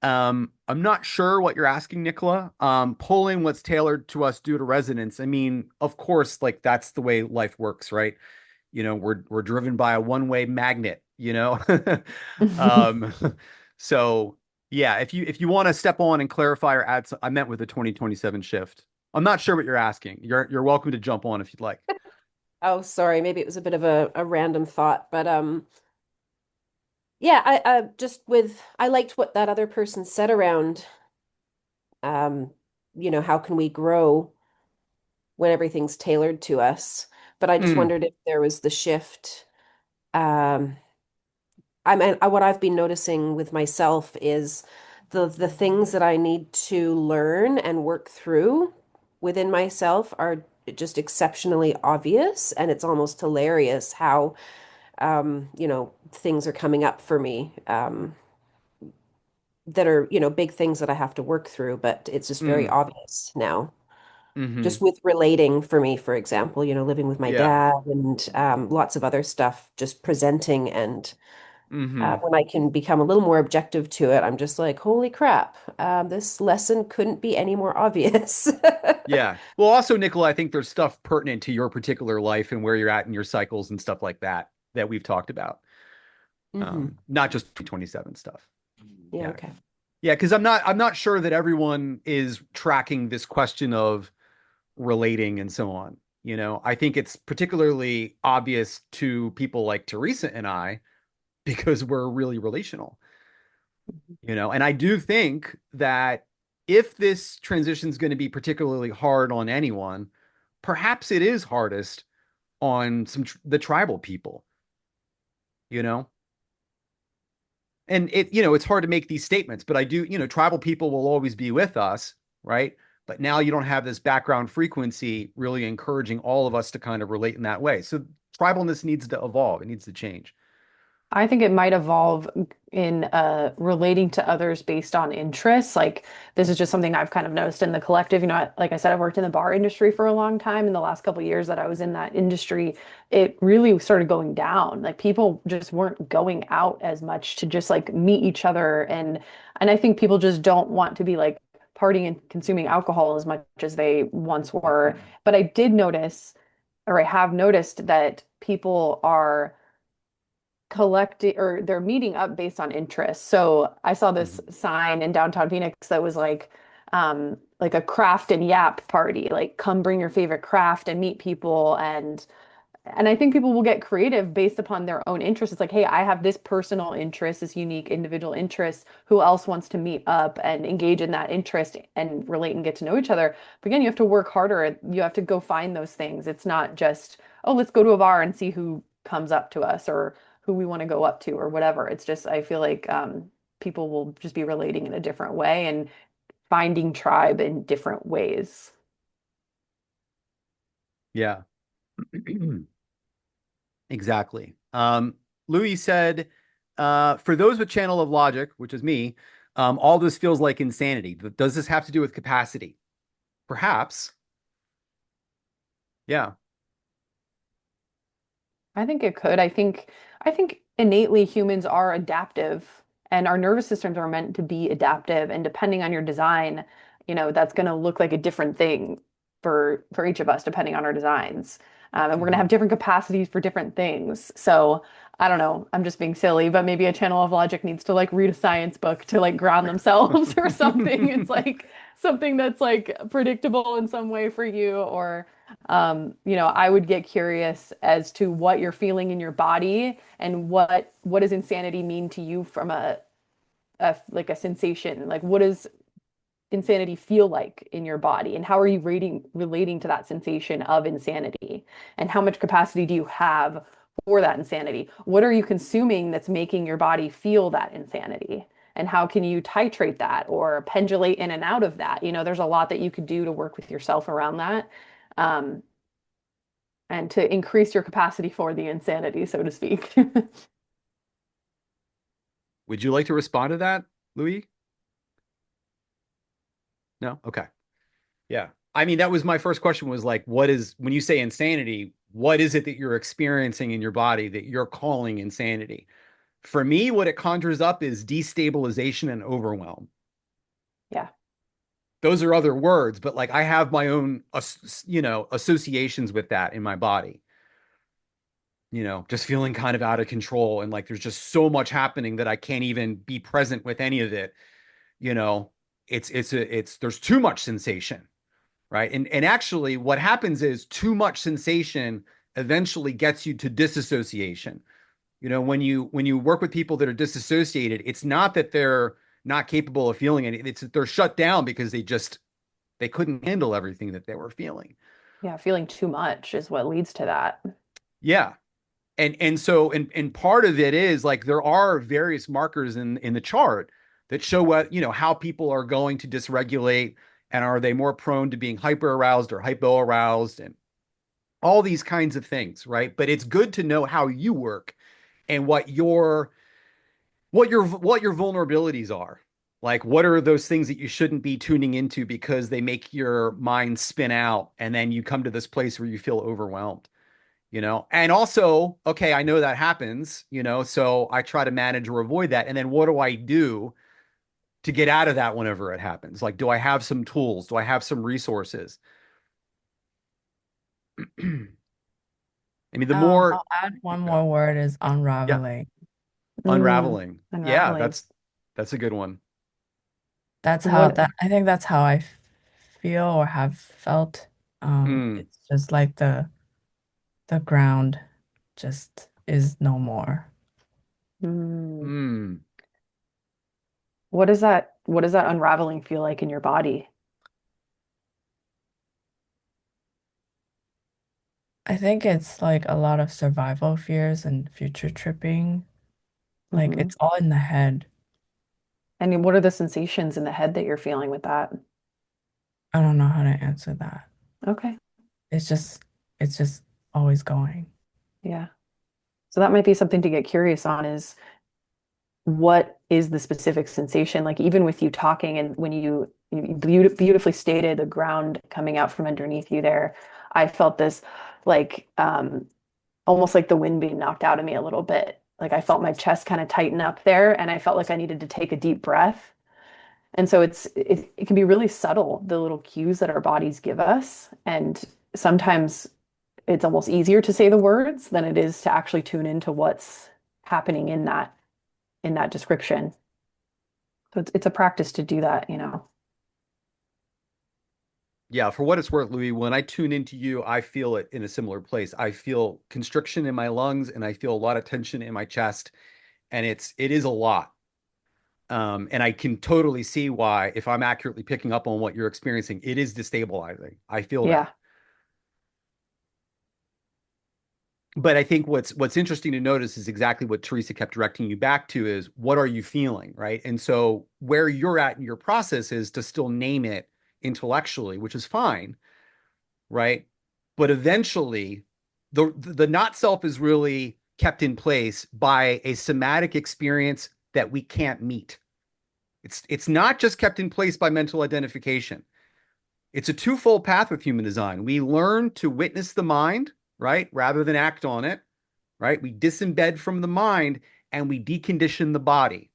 I'm not sure what you're asking, Nicola. Pull in what's tailored to us due to resonance. I mean, of course, like that's the way life works, right? We're driven by a one-way magnet, you know? Um, so yeah, if you want to step on and clarify or add some, I meant with the 2027 shift. I'm not sure what you're asking. You're welcome to jump on if you'd like. Oh, sorry, maybe it was a bit of a random thought, but yeah, I just with I liked what that other person said around um, how can we grow when everything's tailored to us? But I just Mm, wondered if there was the shift. Um, I mean, what I've been noticing with myself is the things that I need to learn and work through within myself are just exceptionally obvious, and it's almost hilarious how things are coming up for me that are, big things that I have to work through, but it's just very mm, obvious now. mm-hmm. Just with relating for me, for example, living with my Yeah. dad and lots of other stuff, just presenting. And Mm-hmm. when I can become a little more objective to it, I'm just like, holy crap, this lesson couldn't be any more obvious. Yeah. Well, also, Nicola, I think there's stuff pertinent to your particular life and where you're at in your cycles and stuff like that that we've talked about. Hmm. Not just 27 stuff. Yeah, Yeah. okay. Yeah, because I'm not sure that everyone is tracking this question of relating and so on. I think it's particularly obvious to people like Teresa and I because we're really relational. And I do think that if this transition is going to be particularly hard on anyone, perhaps it is hardest on the tribal people, you know? And it's hard to make these statements, but I do, tribal people will always be with us, right? But now you don't have this background frequency really encouraging all of us to kind of relate in that way. So tribalness needs to evolve. It needs to change. I think it might evolve in relating to others based on interests. Like this is just something I've kind of noticed in the collective. Like I said, I've worked in the bar industry for a long time. In the last couple of years that I was in that industry, it really started going down. Like people just weren't going out as much to just like meet each other, and I think people just don't want to be like partying and consuming alcohol as much as they once were. But I did notice, or I have noticed that people are collecting or they're meeting up based on interests. So I saw this Mhm. sign in downtown Phoenix that was like a craft and yap party, like come bring your favorite craft and meet people and I think people will get creative based upon their own interests. It's like, hey, I have this personal interest, this unique individual interest. Who else wants to meet up and engage in that interest and relate and get to know each other? But again, you have to work harder. You have to go find those things. It's not just, oh, let's go to a bar and see who comes up to us or who we want to go up to or whatever. It's just, I feel like people will just be relating in a different way and finding tribe in different ways. Yeah, exactly. Louis said, for those with channel of logic, which is me, all this feels like insanity. Does this have to do with capacity? Perhaps. Yeah. I think it could. I think innately humans are adaptive and our nervous systems are meant to be adaptive and depending on your design, that's going to look like a different thing for each of us depending on our designs. And we're going to have Mhm. different capacities for different things. So I don't know. I'm just being silly, but maybe a channel of logic needs to like read a science book to like ground themselves or something. It's like something that's like predictable in some way for you, or I would get curious as to what you're feeling in your body and what does insanity mean to you from a like a sensation. Like what does insanity feel like in your body, and how are you relating to that sensation of insanity, and how much capacity do you have for that insanity? What are you consuming that's making your body feel that insanity, and how can you titrate that or pendulate in and out of that? There's a lot that you could do to work with yourself around that, um, and to increase your capacity for the insanity, so to speak. Would you like to respond to that, Louis? No? Okay. Yeah. I mean, that was my first question was like, what is, when you say insanity, what is it that you're experiencing in your body that you're calling insanity? For me, what it conjures up is destabilization and overwhelm. Yeah. Those are other words, but like I have my own, associations with that in my body, just feeling kind of out of control. And like there's just so much happening that I can't even be present with any of it. You know, there's too much sensation, right? And actually what happens is too much sensation eventually gets you to disassociation. When you work with people that are disassociated, it's not that they're not capable of feeling it. It's that they're shut down because they couldn't handle everything that they were feeling. Yeah, feeling too much is what leads to that. Yeah. And part of it is like there are various markers in the chart that show how people are going to dysregulate, and are they more prone to being hyper aroused or hypo aroused, and all these kinds of things, right? But it's good to know how you work and what your vulnerabilities are. Like what are those things that you shouldn't be tuning into because they make your mind spin out, and then you come to this place where you feel overwhelmed. And also, okay, I know that happens, so I try to manage or avoid that. And then what do I do to get out of that whenever it happens? Like, do I have some tools? Do I have some resources? I mean, the more, I'll add one yeah, more word is yeah, unraveling. Mm, unraveling. Yeah, unraveling. that's a good one. That's how What? that I think that's how I feel or have felt. Mm, It's just like the ground just is no more. Mm, mm. what does that unraveling feel like in your body? I think it's like a lot of survival fears and future tripping. Like Hmm. it's all in the head. And what are the sensations in the head that you're feeling with that? I don't know how to answer that. Okay. It's just it's just always going. Yeah. So that might be something to get curious on, is what is the specific sensation? Like even with you talking, and when you beautifully stated the ground coming out from underneath you there, I felt this like almost like the wind being knocked out of me a little bit. Like I felt my chest kind of tighten up there, and I felt like I needed to take a deep breath. And so it can be really subtle, the little cues that our bodies give us. And sometimes it's almost easier to say the words than it is to actually tune into what's happening in that description. So it's a practice to do that. Yeah, for what it's worth, Louis, when I tune into you, I feel it in a similar place. I feel constriction in my lungs, and I feel a lot of tension in my chest, and it is a lot. And I can totally see why, if I'm accurately picking up on what you're experiencing, it is destabilizing. I feel Yeah. that. But I think what's interesting to notice is exactly what Teresa kept directing you back to is what are you feeling, right? And so where you're at in your process is to still name it intellectually, which is fine, right? But eventually, the not self is really kept in place by a somatic experience that we can't meet. It's not just kept in place by mental identification. It's a twofold path with human design. We learn to witness the mind, right, rather than act on it, right? We disembed from the mind and we decondition the body.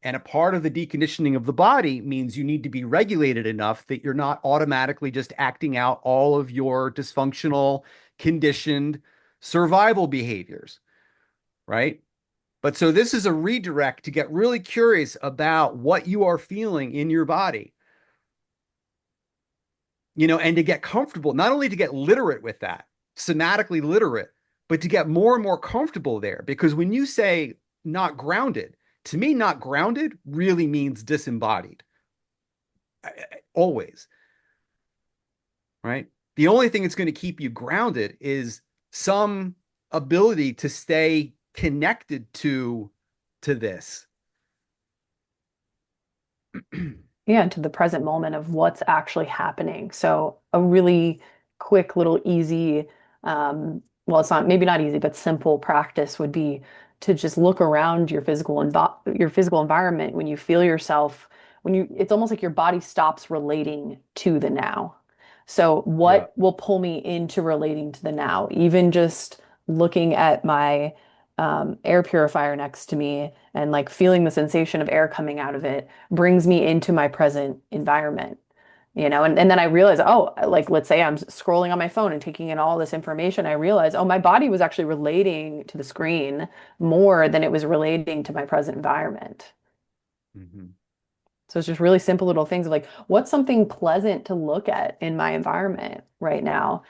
And a part of the deconditioning of the body means you need to be regulated enough that you're not automatically just acting out all of your dysfunctional, conditioned survival behaviors, right? But so this is a redirect to get really curious about what you are feeling in your body, and to get comfortable, not only to get literate with that, somatically literate, but to get more and more comfortable there. Because when you say not grounded, to me, not grounded really means disembodied. Always, right? The only thing that's going to keep you grounded is some ability to stay connected to this. Yeah, to the present moment of what's actually happening. So a really quick little easy, well, it's not maybe not easy, but simple practice would be to just look around your physical environment when you feel yourself, it's almost like your body stops relating to the now. So Yeah. what will pull me into relating to the now? Even just looking at my air purifier next to me and like feeling the sensation of air coming out of it brings me into my present environment, and then I realize, oh, like let's say I'm scrolling on my phone and taking in all this information. I realize, oh, my body was actually relating to the screen more than it was relating to my present environment. Mm-hmm. So it's just really simple little things of like, what's something pleasant to look at in my environment right now?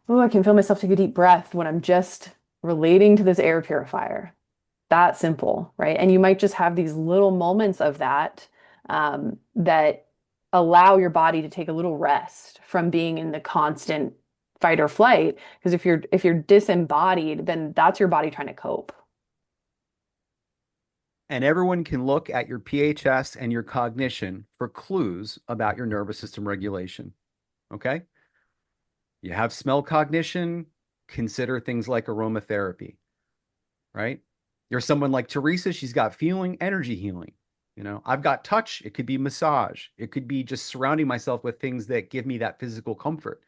Oh, I can feel myself take a deep breath when I'm just relating to this air purifier. That simple, right? And you might just have these little moments of that that allow your body to take a little rest from being in the constant fight or flight. Because if you're disembodied, then that's your body trying to cope. And everyone can look at your PHS and your cognition for clues about your nervous system regulation. Okay. You have smell cognition, consider things like aromatherapy, right? You're someone like Teresa, she's got feeling, energy healing. I've got touch, it could be massage, it could be just surrounding myself with things that give me that physical comfort,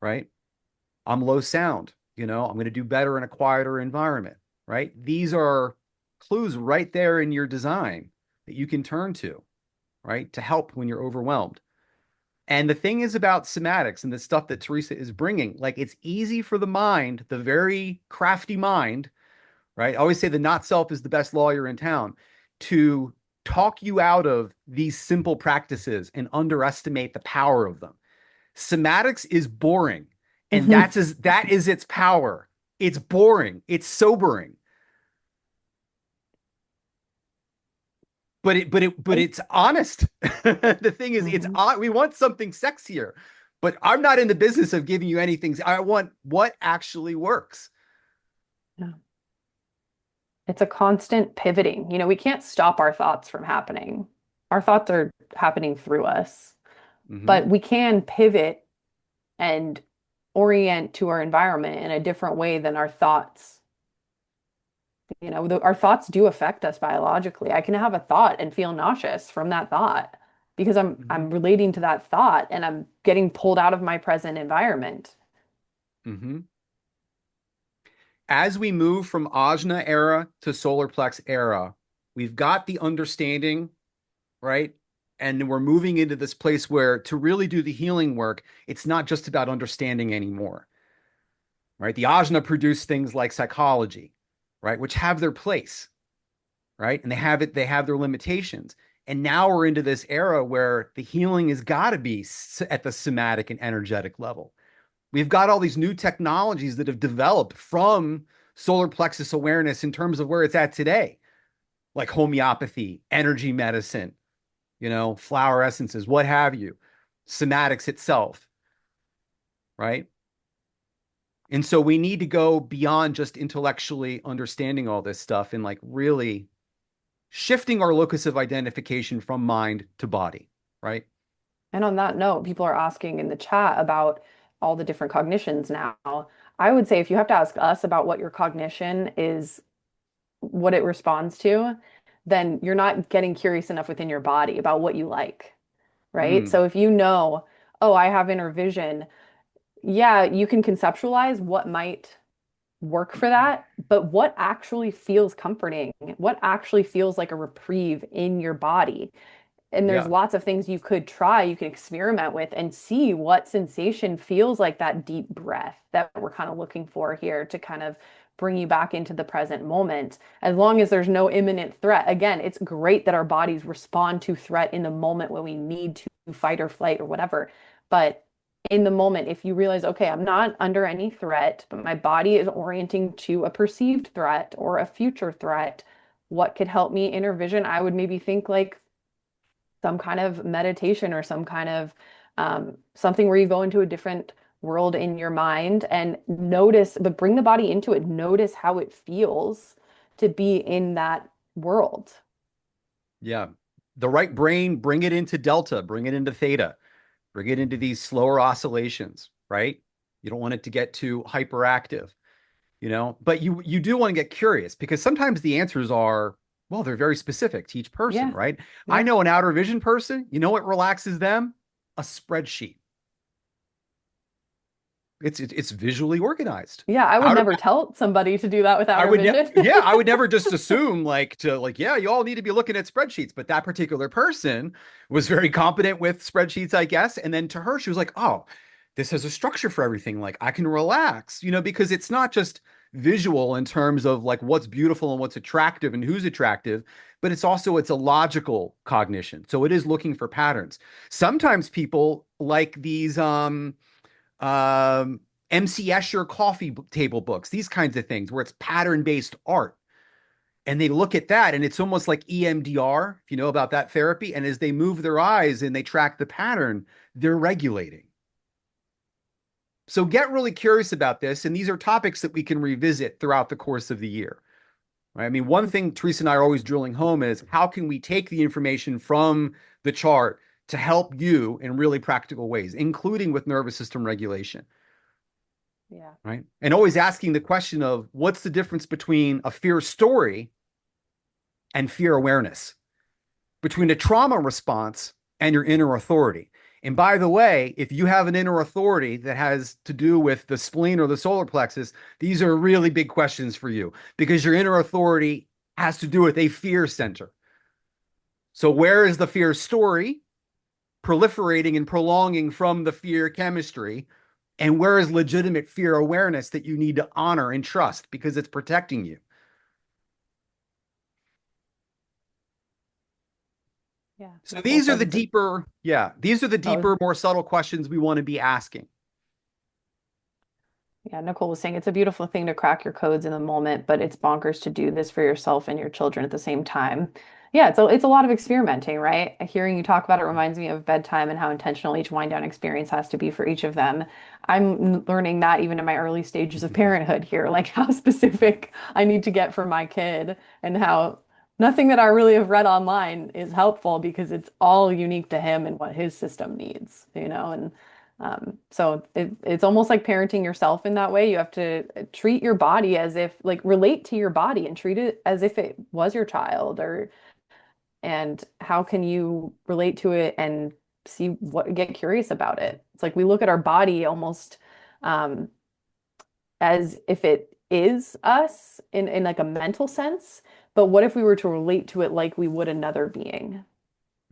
right? I'm low sound, I'm going to do better in a quieter environment, right? These are clues right there in your design that you can turn to, right? To help when you're overwhelmed. And the thing is about somatics and the stuff that Teresa is bringing, like it's easy for the mind, the very crafty mind, right? I always say the not self is the best lawyer in town, to talk you out of these simple practices and underestimate the power of them. Somatics is boring, and Mhm. that is its power. It's boring. It's sobering. But it's honest. The thing is, it's Mhm. we want something sexier, but I'm not in the business of giving you anything. I want what actually works. Yeah. It's a constant pivoting. We can't stop our thoughts from happening. Our thoughts are happening through us, Hmm. but we can pivot and orient to our environment in a different way than our thoughts. Our thoughts do affect us biologically. I can have a thought and feel nauseous from that thought because I'm Hmm. relating to that thought and I'm getting pulled out of my present environment. Hmm. As we move from Ajna era to solar plex era, we've got the understanding, right? And we're moving into this place where to really do the healing work, it's not just about understanding anymore, right? The Ajna produce things like psychology, right? Which have their place, right? And they have their limitations. And now we're into this era where the healing has got to be at the somatic and energetic level. We've got all these new technologies that have developed from solar plexus awareness in terms of where it's at today, like homeopathy, energy medicine, flower essences, what have you, somatics itself, right? And so we need to go beyond just intellectually understanding all this stuff and like really shifting our locus of identification from mind to body, right? And on that note, people are asking in the chat about all the different cognitions now. I would say if you have to ask us about what your cognition is, what it responds to, then you're not getting curious enough within your body about what you like, right? Mm, So if you know, oh, I have inner vision, yeah, you can conceptualize what might work for that, but what actually feels comforting? What actually feels like a reprieve in your body? And there's Yeah. lots of things you could try, you can experiment with and see what sensation feels like that deep breath that we're kind of looking for here to kind of bring you back into the present moment. As long as there's no imminent threat. Again, it's great that our bodies respond to threat in the moment when we need to fight or flight or whatever. But in the moment, if you realize, okay, I'm not under any threat, but my body is orienting to a perceived threat or a future threat, what could help me intervision? I would maybe think like some kind of meditation or some kind of something where you go into a different world in your mind and notice, but bring the body into it. Notice how it feels to be in that world. Yeah. The right brain, bring it into delta, bring it into theta, bring it into these slower oscillations, right? You don't want it to get too hyperactive, but you do want to get curious because sometimes the answers are, well, they're very specific to each person, Yeah, right? I yeah. know an outer vision person, you know what relaxes them? A spreadsheet. It's visually organized. Yeah, I would Outer never tell somebody to do that without I our would vision. yeah, I would never just assume yeah, you all need to be looking at spreadsheets, but that particular person was very competent with spreadsheets, I guess. And then to her, she was like, "Oh, this has a structure for everything. Like I can relax, because it's not just visual in terms of like what's beautiful and what's attractive and who's attractive, but it's a logical cognition. So it is looking for patterns. Sometimes people like these um, MC Escher coffee table books, these kinds of things where it's pattern based art. And they look at that and it's almost like EMDR, if you know about that therapy. And as they move their eyes and they track the pattern, they're regulating. So get really curious about this. And these are topics that we can revisit throughout the course of the year. Right? I mean, one thing Teresa and I are always drilling home is how can we take the information from the chart to help you in really practical ways, including with nervous system regulation. Yeah. Right? And always asking the question of what's the difference between a fear story and fear awareness, between a trauma response and your inner authority. And by the way, if you have an inner authority that has to do with the spleen or the solar plexus, these are really big questions for you because your inner authority has to do with a fear center. So, where is the fear story proliferating and prolonging from the fear chemistry? And where is legitimate fear awareness that you need to honor and trust because it's protecting you? Yeah. So Nicole these are says the it's a, deeper, yeah, these are the oh, deeper, more subtle questions we want to be asking. yeah, Nicole was saying it's a beautiful thing to crack your codes in the moment, but it's bonkers to do this for yourself and your children at the same time. Yeah, it's a lot of experimenting, right? Hearing you talk about it reminds me of bedtime and how intentional each wind down experience has to be for each of them. I'm learning that even in my early stages of parenthood here, like how specific I need to get for my kid and how nothing that I really have read online is helpful because it's all unique to him and what his system needs, and so it's almost like parenting yourself in that way. You have to treat your body as if, like, relate to your body and treat it as if it was your child, and how can you relate to it and get curious about it. It's like we look at our body almost um, as if it is us in like a mental sense. But what if we were to relate to it like we would another being?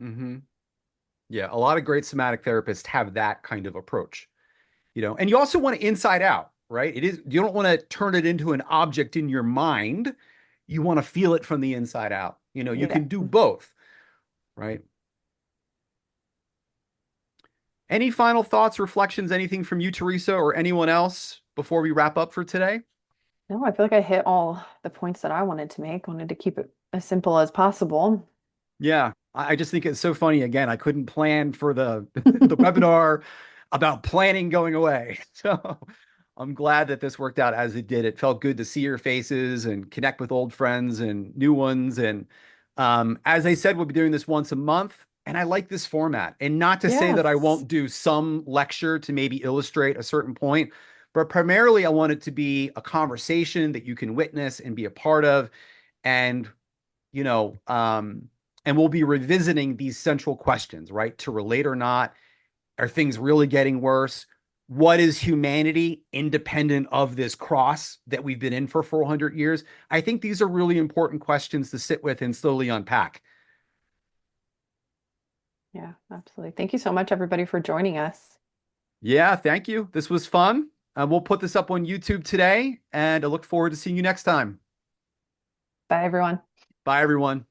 Mm-hmm. Yeah, a lot of great somatic therapists have that kind of approach, and you also want to inside out, right? You don't want to turn it into an object in your mind. You want to feel it from the inside out. You Yeah. can do both, right? Any final thoughts, reflections, anything from you, Teresa, or anyone else before we wrap up for today? No, I feel like I hit all the points that I wanted to make. Wanted to keep it as simple as possible. Yeah, I just think it's so funny. Again, I couldn't plan for the the webinar about planning going away. So I'm glad that this worked out as it did. It felt good to see your faces and connect with old friends and new ones. And as I said, we'll be doing this once a month. And I like this format. And not to say that I Yes. won't do some lecture to maybe illustrate a certain point, but primarily I want it to be a conversation that you can witness and be a part of. And you know, and we'll be revisiting these central questions, right? To relate or not, are things really getting worse? What is humanity independent of this cross that we've been in for 400 years? I think these are really important questions to sit with and slowly unpack. Yeah, absolutely. Thank you so much, everybody, for joining us. Yeah, thank you. This was fun. We'll put this up on YouTube today, and I look forward to seeing you next time. Bye, everyone. Bye, everyone.